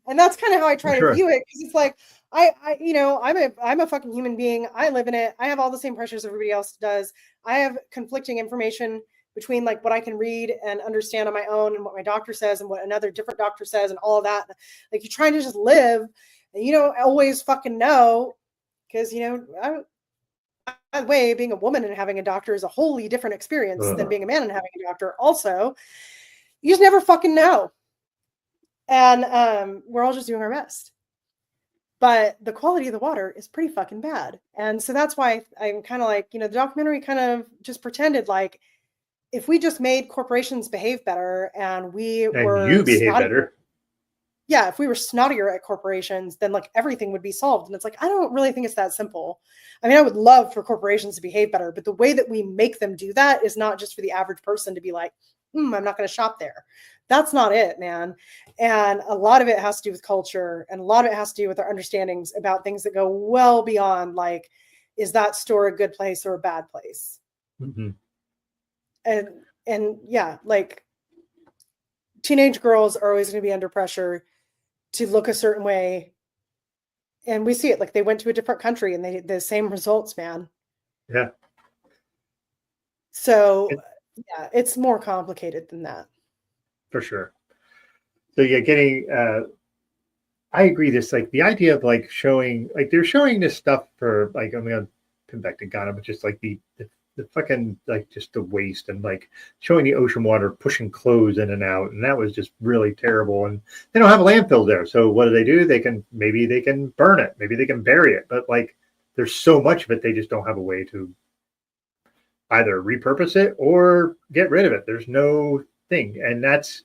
and that's kind of how I try to view it. Cause it's like, I'm a fucking human being. I live in it. I have all the same pressures everybody else does. I have conflicting information between like what I can read and understand on my own and what my doctor says and what another different doctor says and all of that. Like you're trying to just live and you don't always fucking know. Cause by the way, being a woman and having a doctor is a wholly different experience than being a man and having a doctor. Also, you just never fucking know. And we're all just doing our best. But the quality of the water is pretty fucking bad. And so that's why I'm kind of like, the documentary kind of just pretended like if we just made corporations behave better and you behave better. Yeah, if we were snottier at corporations, then like everything would be solved. And it's like, I don't really think it's that simple. I mean, I would love for corporations to behave better, but the way that we make them do that is not just for the average person to be like, I'm not going to shop there. That's not it, man. And a lot of it has to do with culture. And a lot of it has to do with our understandings about things that go well beyond like, is that store a good place or a bad place? Mm-hmm. And yeah, like teenage girls are always going to be under pressure to look a certain way. And we see it, like they went to a different country and the same results, man. Yeah. So yeah, it's more complicated than that. For sure. So yeah, I agree. This like the idea of like showing, like they're showing this stuff for like, I'm going to come back to Ghana, but just like the fucking like just the waste and like showing the ocean water pushing clothes in and out, and that was just really terrible. And they don't have a landfill there, so what do? They can burn it, maybe they can bury it, but like there's so much of it they just don't have a way to either repurpose it or get rid of it. There's no thing, and that's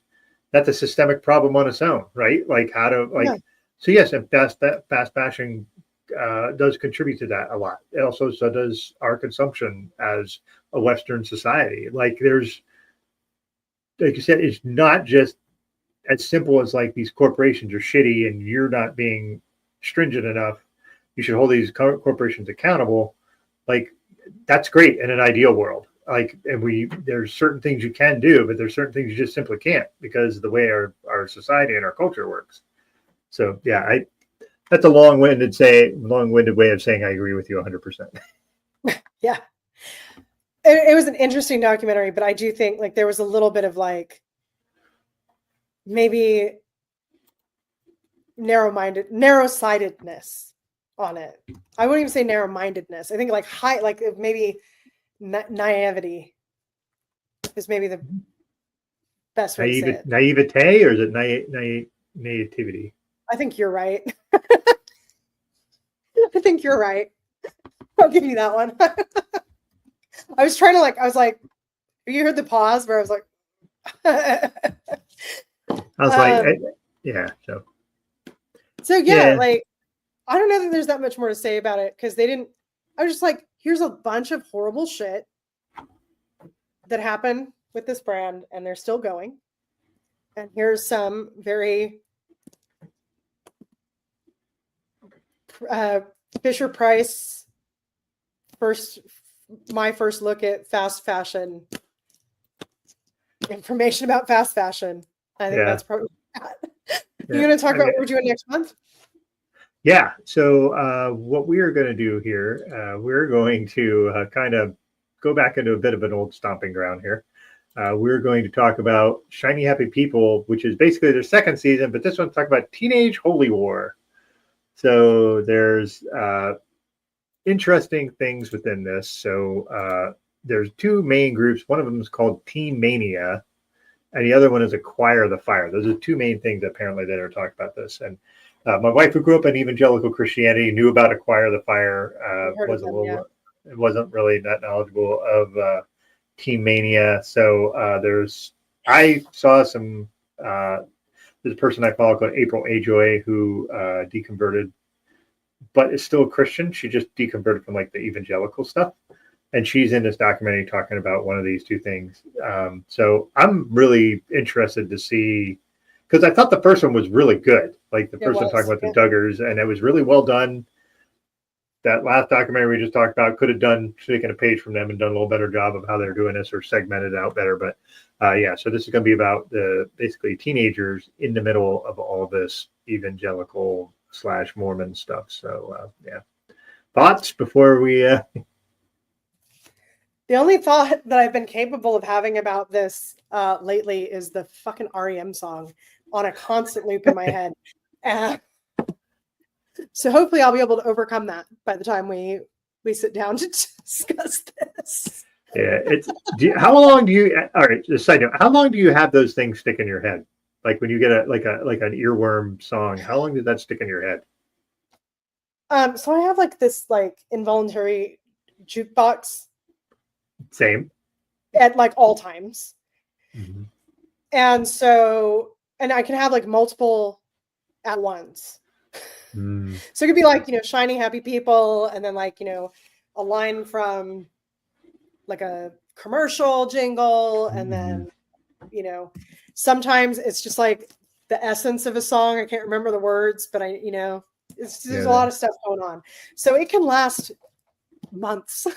a systemic problem on its own, right? Like how to like So yes, and fast fashion does contribute to that a lot. It also so does our consumption as a Western society. Like there's, like you said, it's not just as simple as like these corporations are shitty and you're not being stringent enough. You should hold these corporations accountable. Like that's great in an ideal world. Like, and there's certain things you can do, but there's certain things you just simply can't because of the way our society and our culture works. So yeah, that's a long-winded way of saying I agree with you 100%. Yeah. It was an interesting documentary, but I do think like there was a little bit of like maybe narrow-sightedness on it. I wouldn't even say narrow-mindedness. I think like high, like maybe naivety is maybe the best way to say it. Naivete, or is it naivety? I think you're right. I think you're right. I'll give you that one. I was like, you heard the pause where I was like, I was like, yeah. So yeah, like, I don't know that there's that much more to say about it because I was just like, here's a bunch of horrible shit that happened with this brand and they're still going. And here's some very Fisher Price my first look at fast fashion information about fast fashion. I think that's probably that. You're going to talk about what we're doing next month? Yeah. So what we are going to do here, we're going to kind of go back into a bit of an old stomping ground here. We're going to talk about Shiny Happy People, which is basically their second season, but this one's talking about Teenage Holy War. So there's interesting things within this. So there's two main groups. One of them is called Teen Mania, and the other one is Acquire the Fire. Those are two main things apparently that are talking about this. And my wife, who grew up in evangelical Christianity, knew about Acquire the Fire. Wasn't really that knowledgeable of Teen Mania. So I saw some. There's a person I follow called April Ajoy who deconverted, but is still a Christian. She just deconverted from like the evangelical stuff. And she's in this documentary talking about one of these two things. So I'm really interested to see, because I thought the first one was really good. Like the first one talking about the Duggars, and it was really well done. That last documentary we just talked about could have taken a page from them and done a little better job of how they're doing this or segmented it out better. But so this is going to be about the basically teenagers in the middle of all this evangelical / Mormon stuff. So thoughts before we. The only thought that I've been capable of having about this lately is the fucking REM song on a constant loop in my head. So hopefully I'll be able to overcome that by the time we sit down to discuss this. Yeah, how long do you? All right, just side note. How long do you have those things stick in your head? Like when you get an earworm song, how long did that stick in your head? So I have like this like involuntary jukebox. Same. At like all times. Mm-hmm. And I can have like multiple at once. So it could be like, Shiny Happy People, and then like, a line from like a commercial jingle, and then, sometimes it's just like the essence of a song. I can't remember the words, but there's a lot of stuff going on. So it can last months.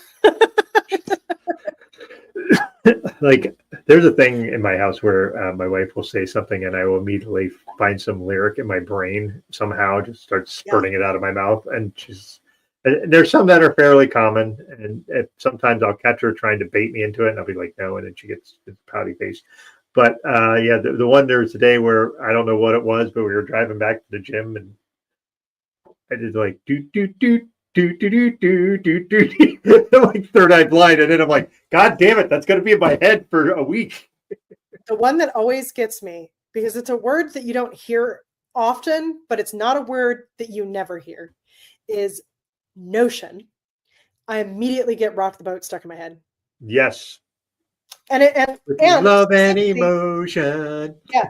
Like there's a thing in my house where my wife will say something and I will immediately find some lyric in my brain somehow, just start spurting it out of my mouth. And there's some that are fairly common, and sometimes I'll catch her trying to bait me into it and I'll be like, no, and then she gets pouty face. But the one there was a day where I don't know what it was, but we were driving back to the gym and I did like like Third Eye Blind, and then I'm like, God damn it, that's gonna be in my head for a week. The one that always gets me, because it's a word that you don't hear often, but it's not a word that you never hear, is notion. I immediately get Rock the Boat stuck in my head. Yes. And love and emotion. Yeah.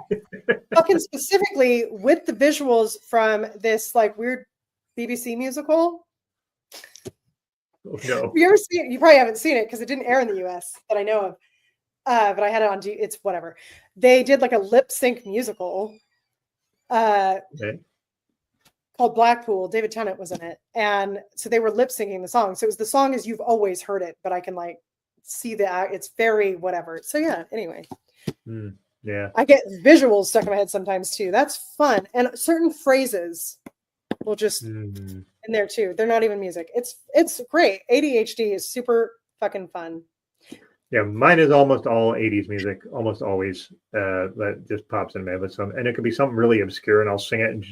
Fucking specifically with the visuals from this like weird BBC musical. Oh, no. You ever seen it? You probably haven't seen it because it didn't air in the US that I know of. But I had it on it's whatever. They did like a lip sync musical called Blackpool. David Tennant was in it. And so they were lip syncing the song. So it was the song as you've always heard it, but I can like see that it's very whatever. So yeah, anyway. Yeah. I get visuals stuck in my head sometimes too. That's fun. And certain phrases will just in there too. They're not even music. It's great. ADHD is super fucking fun. Yeah, mine is almost all 80s music, almost always. That just pops in my head with some, and it could be something really obscure, and I'll sing it,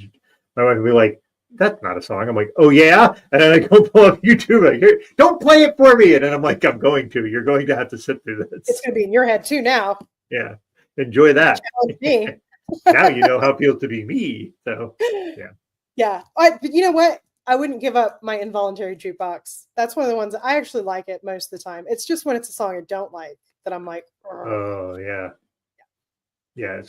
My wife would be like, that's not a song. I'm like, oh yeah? And then I go pull up YouTube, like, here, don't play it for me. And then I'm like, I'm going to. You're going to have to sit through It's this. going to be in your head too now. Yeah. Enjoy that. Challenge me. Now you know how it feels to be me. So Yeah. But you know what? I wouldn't give up my involuntary jukebox. That's one of the ones that I actually like it most of the time. It's just when it's a song I don't like that I'm like, "Ugh." oh yeah. Yeah.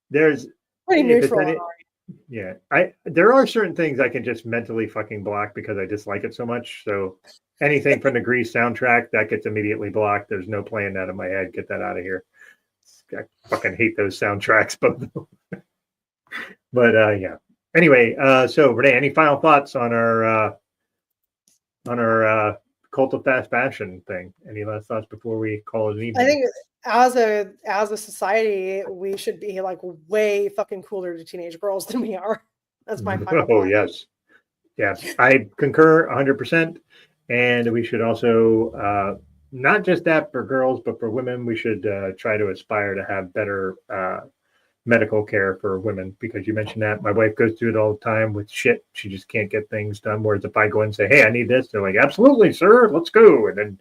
There's Pretty if it's neutral. any- on our end. yeah. There are certain things I can just mentally fucking block because I dislike it so much. So anything from the Grease soundtrack that gets immediately blocked. There's no playing that in my head. Get that out of here. I fucking hate those soundtracks, but yeah. Anyway, so Renee, any final thoughts on our cult of fast fashion thing? Any last thoughts before we call it an evening? I think as a society, we should be like way fucking cooler to teenage girls than we are. That's my final Oh thought. yes, yeah, I concur 100%. And we should also not just that for girls, but for women, we should try to aspire to have better medical care for women, because you mentioned that my wife goes through it all the time with shit. She just can't get things done. Whereas if I go and say, hey, I need this, they're like, absolutely, sir, let's go. And then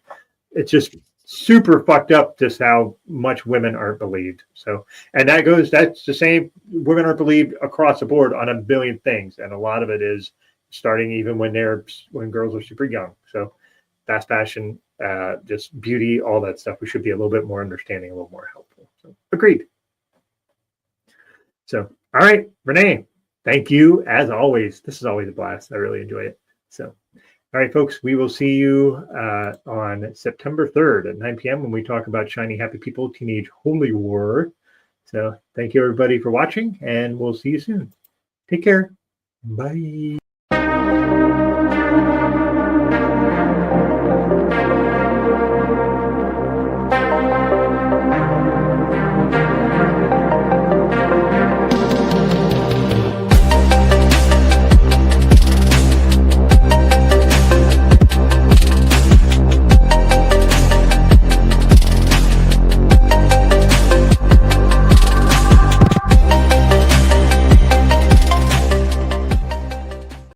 it's just super fucked up just how much women aren't believed. So, and that's the same. Women aren't believed across the board on a billion things. And a lot of it is starting even when girls are super young. So fast fashion, just beauty, all that stuff. We should be a little bit more understanding, a little more helpful. So agreed. So, all right, Renee, thank you as always. This is always a blast. I really enjoy it. So, all right, folks, we will see you on September 3rd at 9 p.m. when we talk about Shiny Happy People, Teenage Holy War. So thank you, everybody, for watching, and we'll see you soon. Take care. Bye.